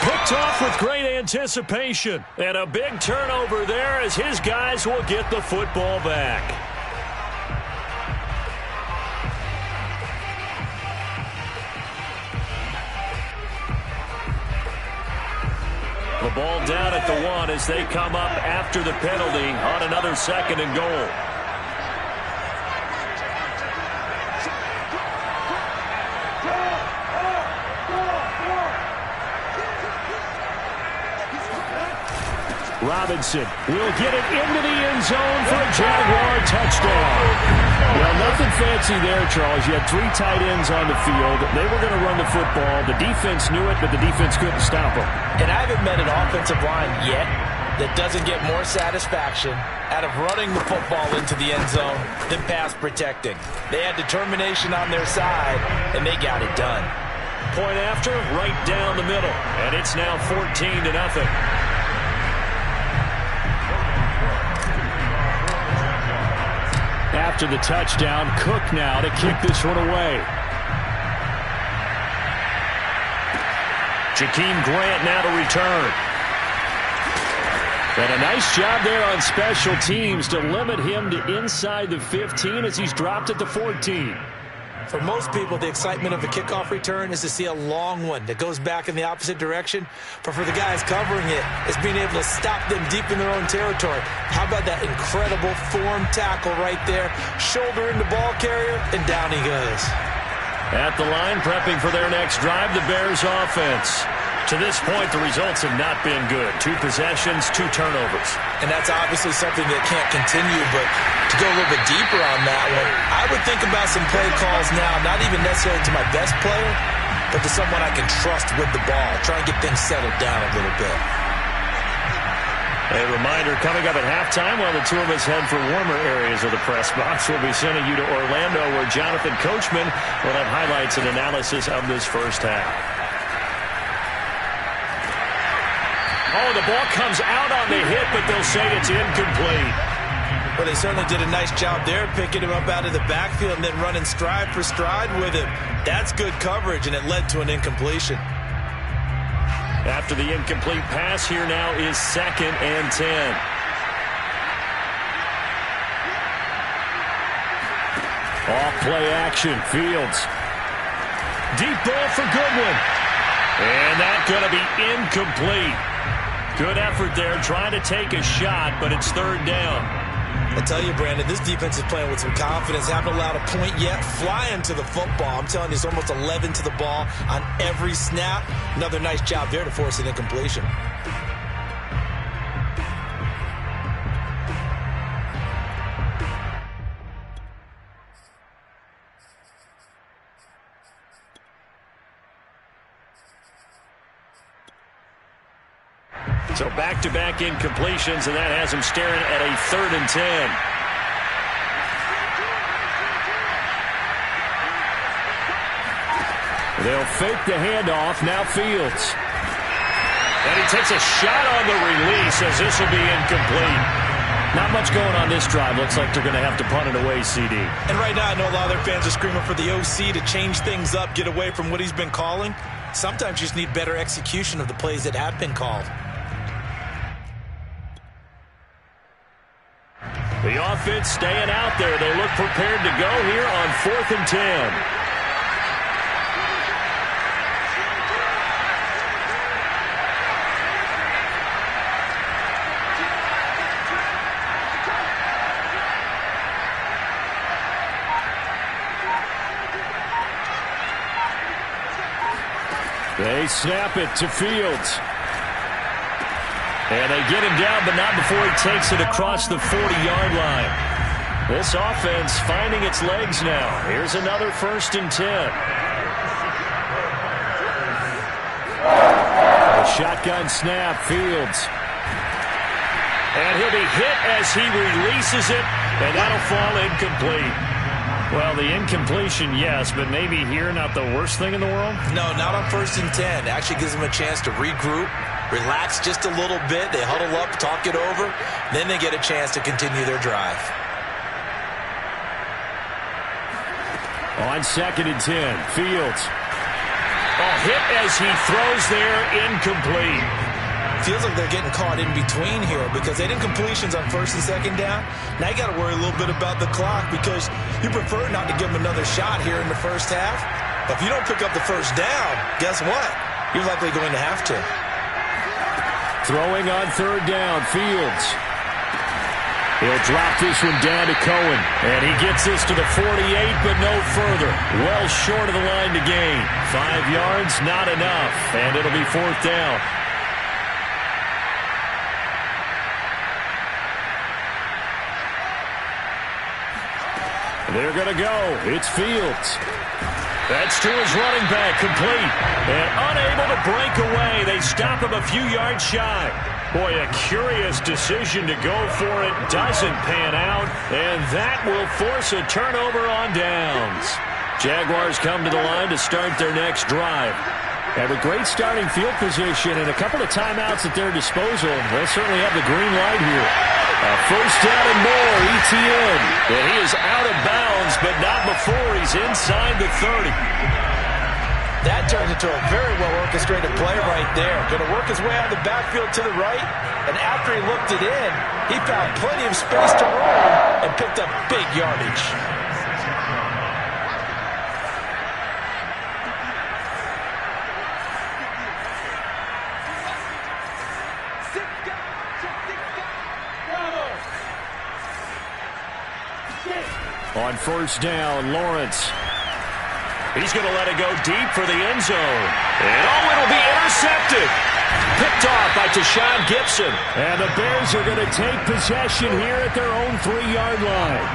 Picked off with great anticipation. And a big turnover there as his guys will get the football back. The ball down at the 1 as they come up after the penalty on another 2nd and goal. Robinson will get it into the end zone for a Jaguar touchdown. Well, nothing fancy there, Charles. You had 3 tight ends on the field. They were going to run the football. The defense knew it, but the defense couldn't stop them. And I haven't met an offensive line yet that doesn't get more satisfaction out of running the football into the end zone than pass protecting. They had determination on their side, and they got it done. Point after, right down the middle. And it's now 14-0. After the touchdown, Cook now to kick this one away. Jakeem Grant now to return. And a nice job there on special teams to limit him to inside the 15 as he's dropped at the 14. For most people, the excitement of a kickoff return is to see a long one that goes back in the opposite direction. But for the guys covering it, it's being able to stop them deep in their own territory. How about that incredible form tackle right there? Shoulder in the ball carrier, and down he goes. At the line, prepping for their next drive, the Bears offense. To this point, the results have not been good. 2 possessions, 2 turnovers. And that's obviously something that can't continue, but to go a little bit deeper on that one, I would think about some play calls now, not even necessarily to my best player, but to someone I can trust with the ball. Try and get things settled down a little bit. A reminder, coming up at halftime, while the two of us head for warmer areas of the press box, we'll be sending you to Orlando, where Jonathan Coachman will have highlights and analysis of this first half. Oh, the ball comes out on the hit, but they'll say it's incomplete. Well, they certainly did a nice job there, picking him up out of the backfield and then running stride for stride with him. That's good coverage, and it led to an incompletion. After the incomplete pass, here now is 2nd and 10. Off play action, Fields. Deep ball for Goodwin. And that's going to be incomplete. Good effort there, trying to take a shot, but it's 3rd down. I tell you, Brandon, this defense is playing with some confidence. Haven't allowed a point yet. Flying to the football. I'm telling you, it's almost 11 to the ball on every snap. Another nice job there to force an incompletion. So back-to-back incompletions, and that has him staring at a 3rd and 10. They'll fake the handoff. Now Fields. And he takes a shot on the release as this will be incomplete. Not much going on this drive. Looks like they're going to have to punt it away, CD. And right now I know a lot of their fans are screaming for the OC to change things up, get away from what he's been calling. Sometimes you just need better execution of the plays that have been called. The offense staying out there. They look prepared to go here on 4th and 10. They snap it to Fields. And they get him down, but not before he takes it across the 40-yard line. This offense finding its legs now. Here's another 1st and 10. A shotgun snap, Fields. And he'll be hit as he releases it, and that'll fall incomplete. Well, the incompletion, yes, but maybe here not the worst thing in the world? No, not on 1st and 10. Actually gives them a chance to regroup, relax just a little bit. They huddle up, talk it over. Then they get a chance to continue their drive. On 2nd and 10, Fields. A hit as he throws there, incomplete. Feels like they're getting caught in between here because they didn't completions on 1st and 2nd down. Now you got to worry a little bit about the clock because you prefer not to give them another shot here in the first half. But if you don't pick up the 1st down, guess what? You're likely going to have to. Throwing on 3rd down, Fields. He'll drop this one down to Cohen. And he gets this to the 48, but no further. Well short of the line to gain. 5 yards, not enough. And it'll be 4th down. They're going to go. It's Fields. That's to his running back, complete. And unable to break away. They stop him a few yards shy. Boy, a curious decision to go for it. Doesn't pan out. And that will force a turnover on downs. Jaguars come to the line to start their next drive. Have a great starting field position and a couple of timeouts at their disposal. They'll certainly have the green light here. 1st down and more, ETN. And he is out of bounds, but not before he's inside the 30. That turns into a very well-orchestrated play right there. Going to work his way out of the backfield to the right, and after he looked it in, he found plenty of space to roam and picked up big yardage. On 1st down, Lawrence. He's going to let it go deep for the end zone. And it'll be intercepted. Picked off by Tashawn Gibson. And the Bears are going to take possession here at their own 3-yard line.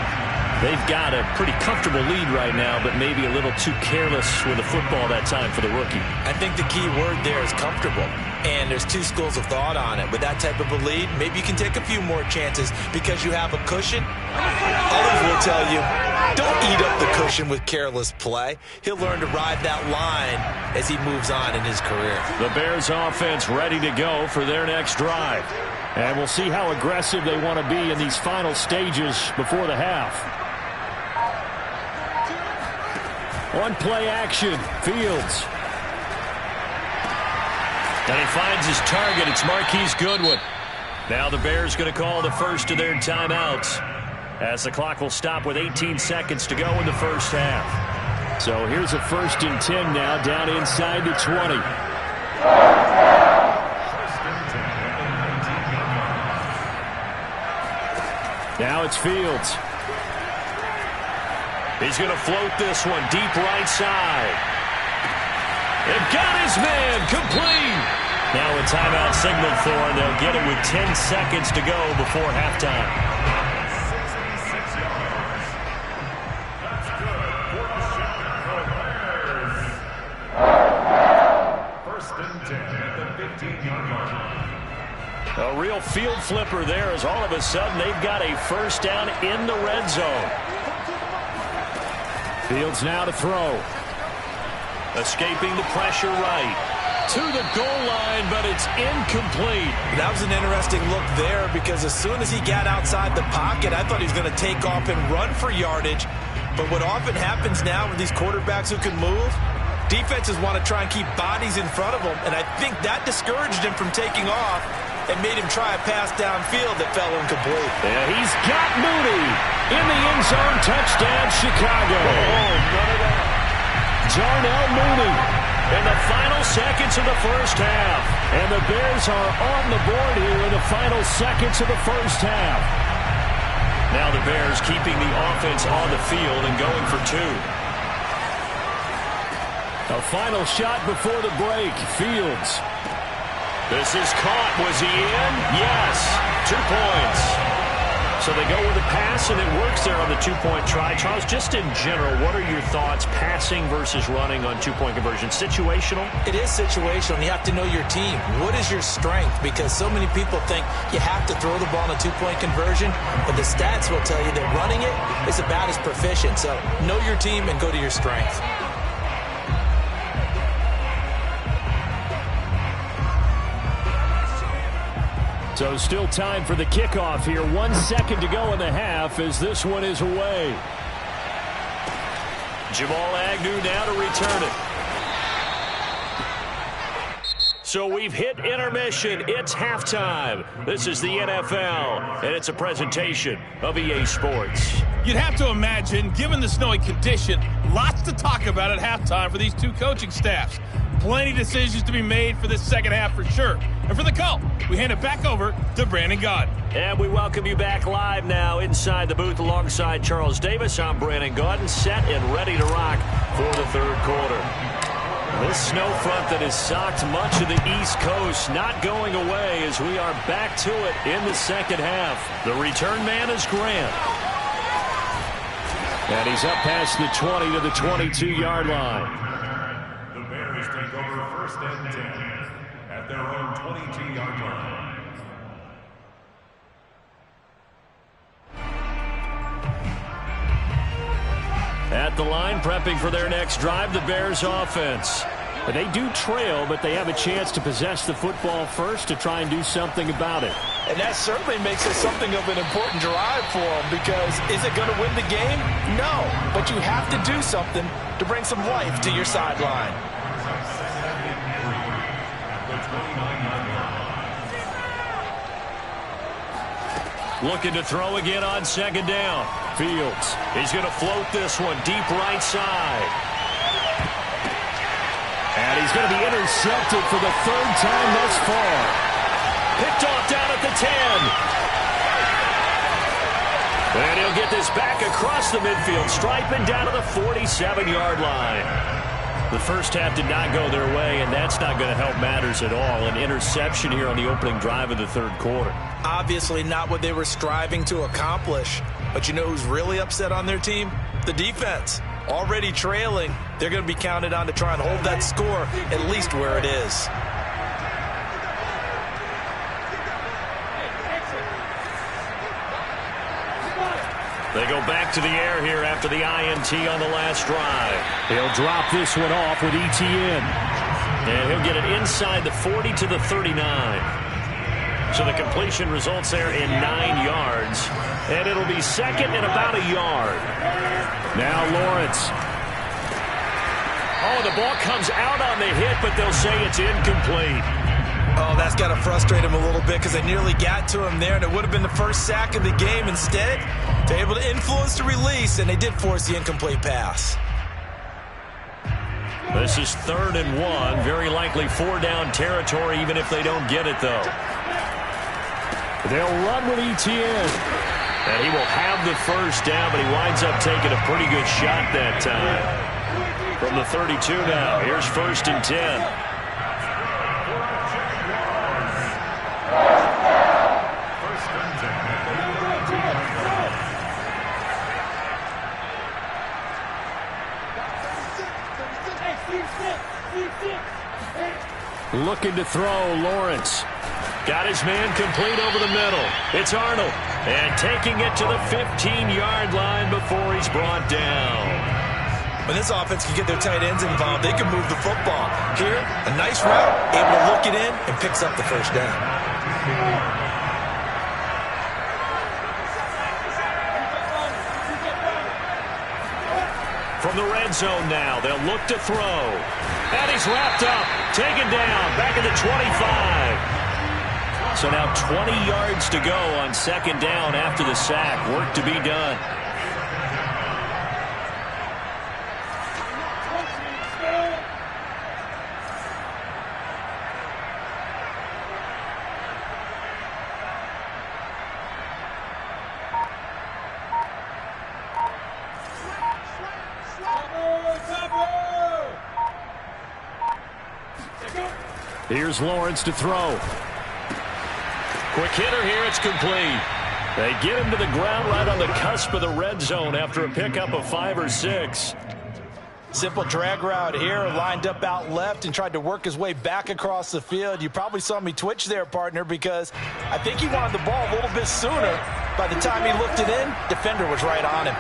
They've got a pretty comfortable lead right now, but maybe a little too careless with the football that time for the rookie. I think the key word there is comfortable. And there's two schools of thought on it. With that type of a lead, maybe you can take a few more chances because you have a cushion. Others will tell you, don't eat up the cushion with careless play. He'll learn to ride that line as he moves on in his career. The Bears offense ready to go for their next drive. And we'll see how aggressive they want to be in these final stages before the half. On play action, Fields. And he finds his target. It's Marquise Goodwin. Now the Bears going to call the first of their timeouts as the clock will stop with 18 seconds to go in the first half. So here's a 1st and 10 now down inside the 20. Now it's Fields. He's going to float this one deep right side. They've got his man complete. Now a timeout signaled for, and they'll get it with 10 seconds to go before halftime. 66 yards. That's good for the Bears. 1st and 10 at the 15-yard line. A real field flipper there as all of a sudden they've got a first down in the red zone. Fields now to throw. Escaping the pressure right. To the goal line, but it's incomplete. That was an interesting look there because as soon as he got outside the pocket, I thought he was going to take off and run for yardage. But what often happens now with these quarterbacks who can move, defenses want to try and keep bodies in front of them, and I think that discouraged him from taking off and made him try a pass downfield that fell incomplete. And he's got Mooney in the end zone. Touchdown, Chicago. Darnell Mooney in the final seconds of the first half. And the Bears are on the board here in the final seconds of the first half. Now the Bears keeping the offense on the field and going for 2. A final shot before the break. Fields. This is caught. Was he in? Yes. 2 points. So they go with a pass, and it works there on the 2-point try. Charles, just in general, what are your thoughts passing versus running on 2-point conversion? Situational? It is situational. You have to know your team. What is your strength? Because so many people think you have to throw the ball on a 2-point conversion, but the stats will tell you that running it is about as proficient. So know your team and go to your strength. So still time for the kickoff here. 1 second to go in the half as this one is away. Jamal Agnew now to return it. So we've hit intermission. It's halftime. This is the NFL, and it's a presentation of EA Sports. You'd have to imagine, given the snowy condition, lots to talk about at halftime for these two coaching staffs. Plenty of decisions to be made for this second half for sure. And for the call, we hand it back over to Brandon Gaudin. And we welcome you back live now inside the booth alongside Charles Davis. I'm Brandon Gaudin, set and ready to rock for the third quarter. This snow front that has socked much of the East Coast not going away as we are back to it in the second half. The return man is Grant. And he's up past the 20 to the 22-yard line. The Bears take over 1st and 10 at their own 22-yard line. At the line, prepping for their next drive, the Bears offense. They do trail, but they have a chance to possess the football first to try and do something about it. And that certainly makes it something of an important drive for them because is it going to win the game? No, but you have to do something to bring some life to your sideline. Looking to throw again on second down. Fields. He's going to float this one deep right side. And he's going to be intercepted for the 3rd time thus far. Picked off down at the 10. And he'll they'll get this back across the midfield stripe and down to the 47-yard line. The first half did not go their way, and that's not going to help matters at all. An interception here on the opening drive of the third quarter. Obviously not what they were striving to accomplish. But you know who's really upset on their team? The defense. Already trailing, they're going to be counted on to try and hold that score at least where it is. They go back to the air here after the INT on the last drive. He'll drop this one off with ETN. And he'll get it inside the 40 to the 39. So the completion results there in 9 yards. And it'll be second and about a yard. Now Lawrence. Oh, the ball comes out on the hit, but they'll say it's incomplete. Oh, that's got to frustrate him a little bit because they nearly got to him there, and it would have been the first sack of the game. Instead, they're able to influence the release, and they did force the incomplete pass. This is 3rd and 1. Very likely 4-down territory, even if they don't get it, though. They'll run with ETN. And he will have the first down, but he winds up taking a pretty good shot that time. From the 32 now, here's 1st and 10. Looking to throw, Lawrence. Got his man complete over the middle. It's Arnold. And taking it to the 15-yard line before he's brought down. When this offense can get their tight ends involved, they can move the football. Here, a nice route, able to look it in, and picks up the first down. From the red zone now, they'll look to throw. And he's wrapped up, taken down, back at the 25. So now 20 yards to go on 2nd down after the sack. Work to be done. Here's Lawrence to throw. Quick hitter here, it's complete. They get him to the ground right on the cusp of the red zone after a pickup of 5 or 6. Simple drag route here, lined up out left and tried to work his way back across the field. You probably saw me twitch there, partner, because I think he wanted the ball a little bit sooner. By the time he looked it in, defender was right on him.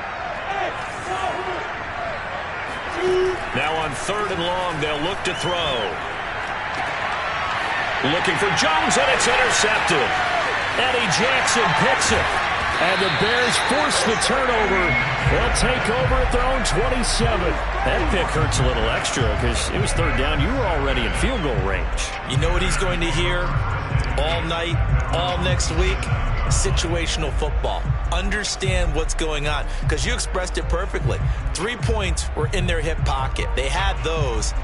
Now on 3rd and long, they'll look to throw. Looking for Jones, and it's intercepted. Eddie Jackson picks it. And the Bears force the turnover. They'll take over at their own 27. That pick hurts a little extra because it was 3rd down. You were already in field goal range. You know what he's going to hear all night, all next week? Situational football. Understand what's going on because you expressed it perfectly. 3 points were in their hip pocket. They had those.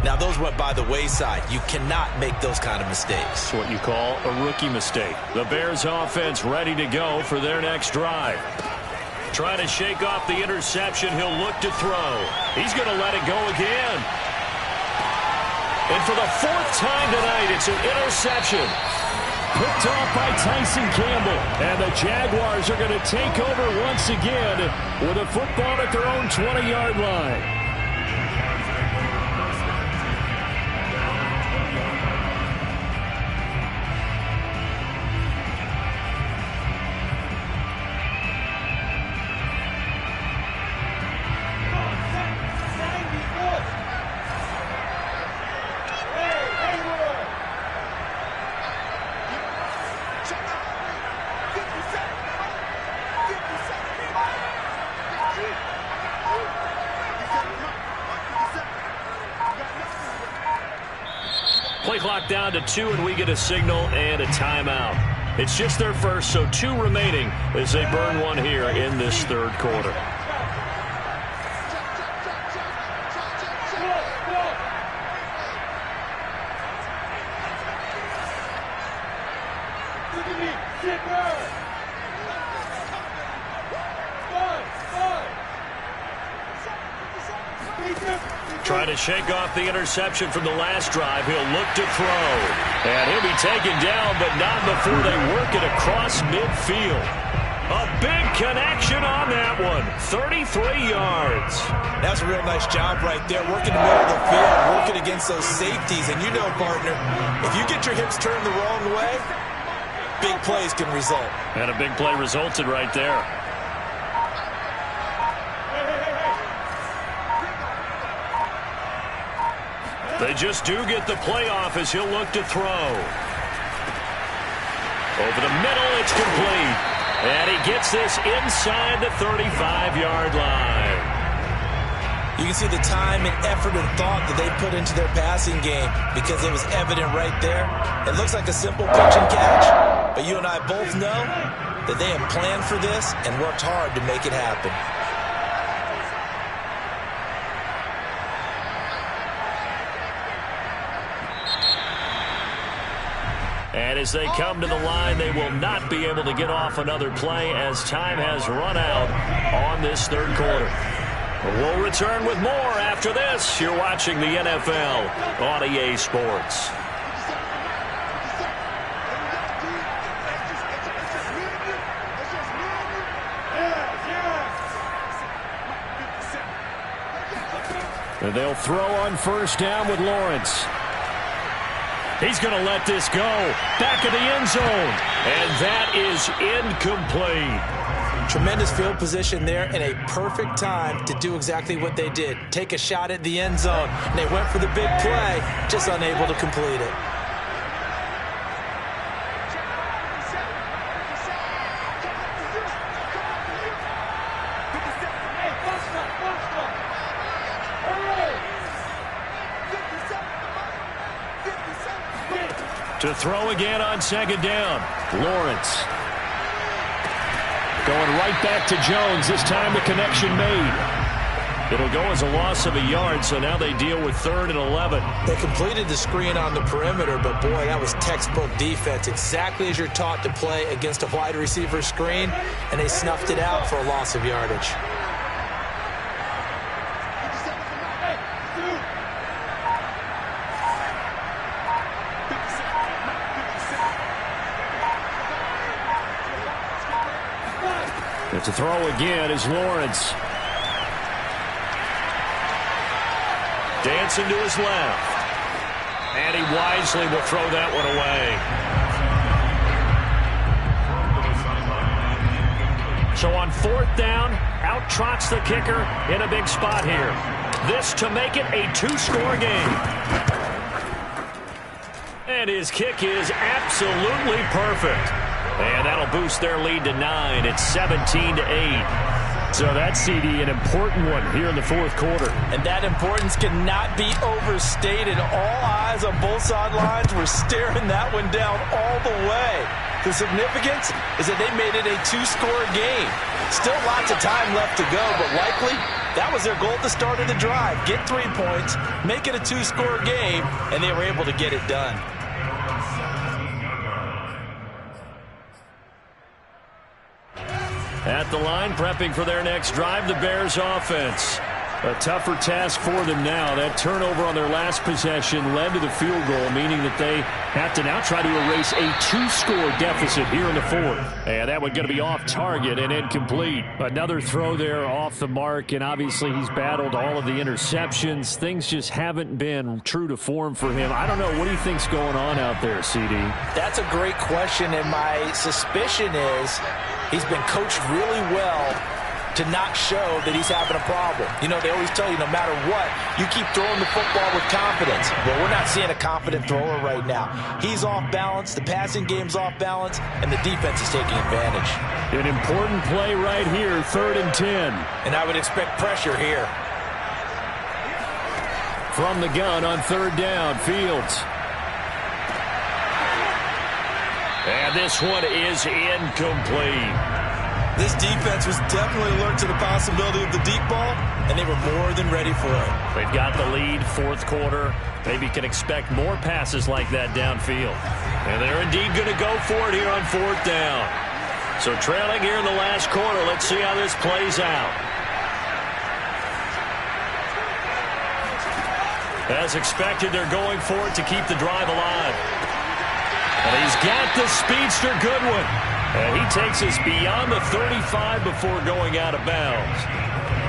Now, those went by the wayside. You cannot make those kind of mistakes. It's what you call a rookie mistake. The Bears offense ready to go for their next drive. Trying to shake off the interception. He'll look to throw. He's going to let it go again. And for the 4th time tonight, it's an interception. Picked off by Tyson Campbell. And the Jaguars are going to take over once again with a football at their own 20-yard line. Play clock down to 2, and we get a signal and a timeout. It's just their first, so 2 remaining as they burn one here in this 3rd quarter. Trying to shake off the interception from the last drive. He'll look to throw. And he'll be taken down, but not before they work it across midfield. A big connection on that one. 33 yards. That's a real nice job right there. Working the middle of the field, working against those safeties. And you know, partner, if you get your hips turned the wrong way, big plays can result. And a big play resulted right there. They just do get the play off as he'll look to throw. Over the middle, it's complete. And he gets this inside the 35-yard line. You can see the time and effort and thought that they put into their passing game because it was evident right there. It looks like a simple pitch and catch, but you and I both know that they have planned for this and worked hard to make it happen. And as they come to the line, they will not be able to get off another play as time has run out on this third quarter. We'll return with more after this. You're watching the NFL on EA Sports. And they'll throw on first down with Lawrence. He's going to let this go. Back of the end zone. And that is incomplete. Tremendous field position there and a perfect time to do exactly what they did. Take a shot at the end zone. And they went for the big play, just unable to complete it. To throw again on second down. Lawrence. Going right back to Jones. This time the connection made. It'll go as a loss of a yard, so now they deal with 3rd and 11. They completed the screen on the perimeter, but boy, that was textbook defense. Exactly as you're taught to play against a wide receiver screen, and they snuffed it out for a loss of yardage. To throw again is Lawrence. Dancing to his left. And he wisely will throw that one away. So on 4th down, out trots the kicker in a big spot here. This to make it a 2-score game. And his kick is absolutely perfect. And that'll boost their lead to 9. It's 17-8. So that's, CD, an important one here in the 4th quarter. And that importance cannot be overstated. All eyes on both sidelines were staring that one down all the way. The significance is that they made it a 2-score game. Still lots of time left to go, but likely that was their goal at the start of the drive. Get 3 points, make it a 2-score game, and they were able to get it done. At the line, prepping for their next drive, the Bears offense. A tougher task for them now. That turnover on their last possession led to the field goal, meaning that they have to now try to erase a 2-score deficit here in the 4th. And that one going to be off target and incomplete. Another throw there off the mark, and obviously he's battled all of the interceptions. Things just haven't been true to form for him. I don't know. What do you think's going on out there, CD? That's a great question, and my suspicion is he's been coached really well to not show that he's having a problem. You know, they always tell you no matter what, you keep throwing the football with confidence. Well, we're not seeing a confident thrower right now. He's off balance, the passing game's off balance, and the defense is taking advantage. An important play right here, 3rd and 10. And I would expect pressure here. From the gun on 3rd down, Fields. And this one is incomplete. This defense was definitely alert to the possibility of the deep ball, and they were more than ready for it. They've got the lead, 4th quarter. Maybe can expect more passes like that downfield. And they're indeed going to go for it here on 4th down. So trailing here in the last quarter, let's see how this plays out. As expected, they're going for it to keep the drive alive. And he's got the speedster Goodwin. And he takes us beyond the 35 before going out of bounds.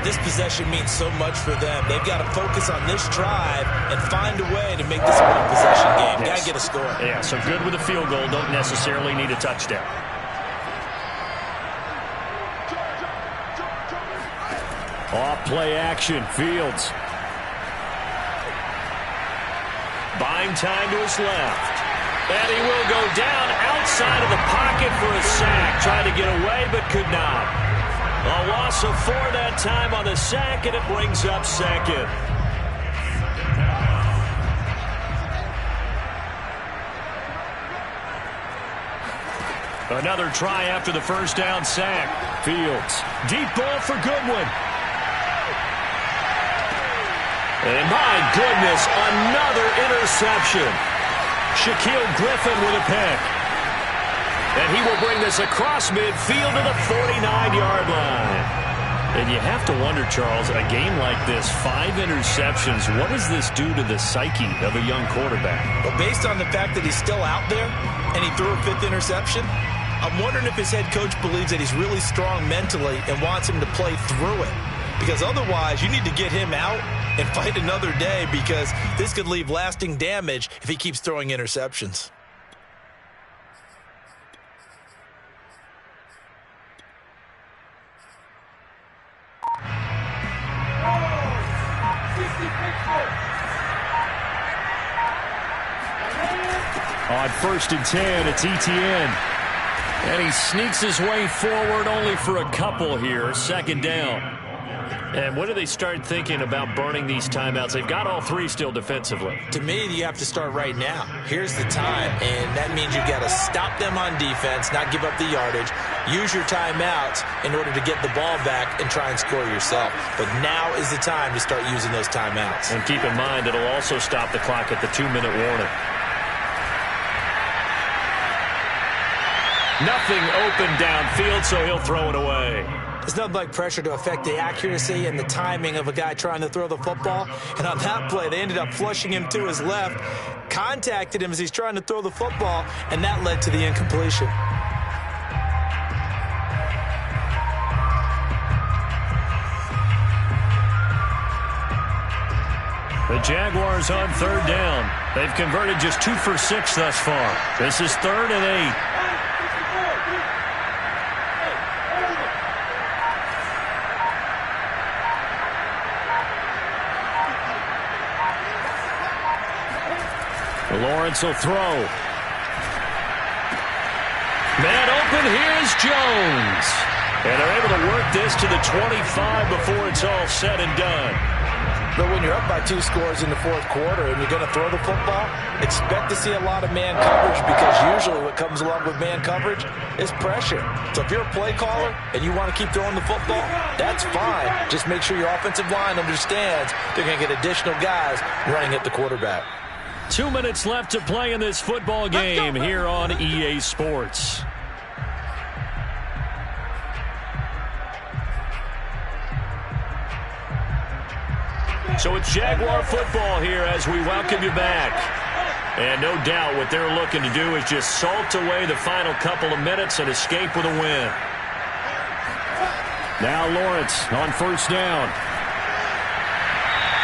This possession means so much for them. They've got to focus on this drive and find a way to make this a one-possession game. Yes. Got to get a score. Yeah, so good with a field goal. Don't necessarily need a touchdown. Off play action. Fields. Buying time to his left. And he will go down outside of the pocket for a sack. Tried to get away, but could not. A loss of 4 that time on the sack, and it brings up second. Another try after the first down sack. Fields. Deep ball for Goodwin. And my goodness, another interception. Shaquille Griffin with a pick. And he will bring this across midfield to the 49-yard line. And you have to wonder, Charles, a game like this, 5 interceptions, what does this do to the psyche of a young quarterback? Well, based on the fact that he's still out there and he threw a 5th interception, I'm wondering if his head coach believes that he's really strong mentally and wants him to play through it. Because otherwise, you need to get him out and fight another day, because this could leave lasting damage if he keeps throwing interceptions. On 1st and 10, it's Etienne. And he sneaks his way forward only for a couple here. 2nd down. And when do they start thinking about burning these timeouts? They've got all 3 still defensively. To me, you have to start right now. Here's the time, and that means you've got to stop them on defense, not give up the yardage, use your timeouts in order to get the ball back and try and score yourself. But now is the time to start using those timeouts. And keep in mind, it'll also stop the clock at the 2-minute warning. Nothing open downfield, so he'll throw it away. There's nothing like pressure to affect the accuracy and the timing of a guy trying to throw the football. And on that play, they ended up flushing him to his left, contacted him as he's trying to throw the football, and that led to the incompletion. The Jaguars on 3rd down. They've converted just 2 for 6 thus far. This is 3rd and 8. Lawrence will throw. Man open, here's Jones. And they're able to work this to the 25 before it's all said and done. But when you're up by 2 scores in the 4th quarter and you're going to throw the football, expect to see a lot of man coverage, because usually what comes along with man coverage is pressure. So if you're a play caller and you want to keep throwing the football, that's fine. Just make sure your offensive line understands they're going to get additional guys running at the quarterback. 2 minutes left to play in this football game here on EA Sports. So it's Jaguar football here as we welcome you back. And no doubt what they're looking to do is just salt away the final couple of minutes and escape with a win. Now Lawrence on 1st down.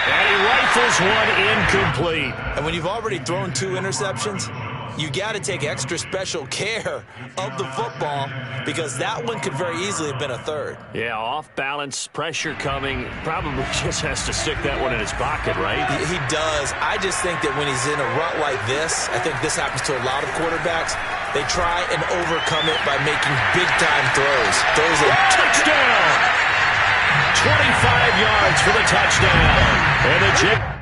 And he rifles one incomplete. And when you've already thrown 2 interceptions, you got to take extra special care of the football, because that one could very easily have been a 3rd. Yeah, off balance, pressure coming. Probably just has to stick that one in his pocket, right? He does. I just think that when he's in a rut like this, I think this happens to a lot of quarterbacks, they try and overcome it by making big-time throws. Throws a touchdown! 25 yards for the touchdown. And the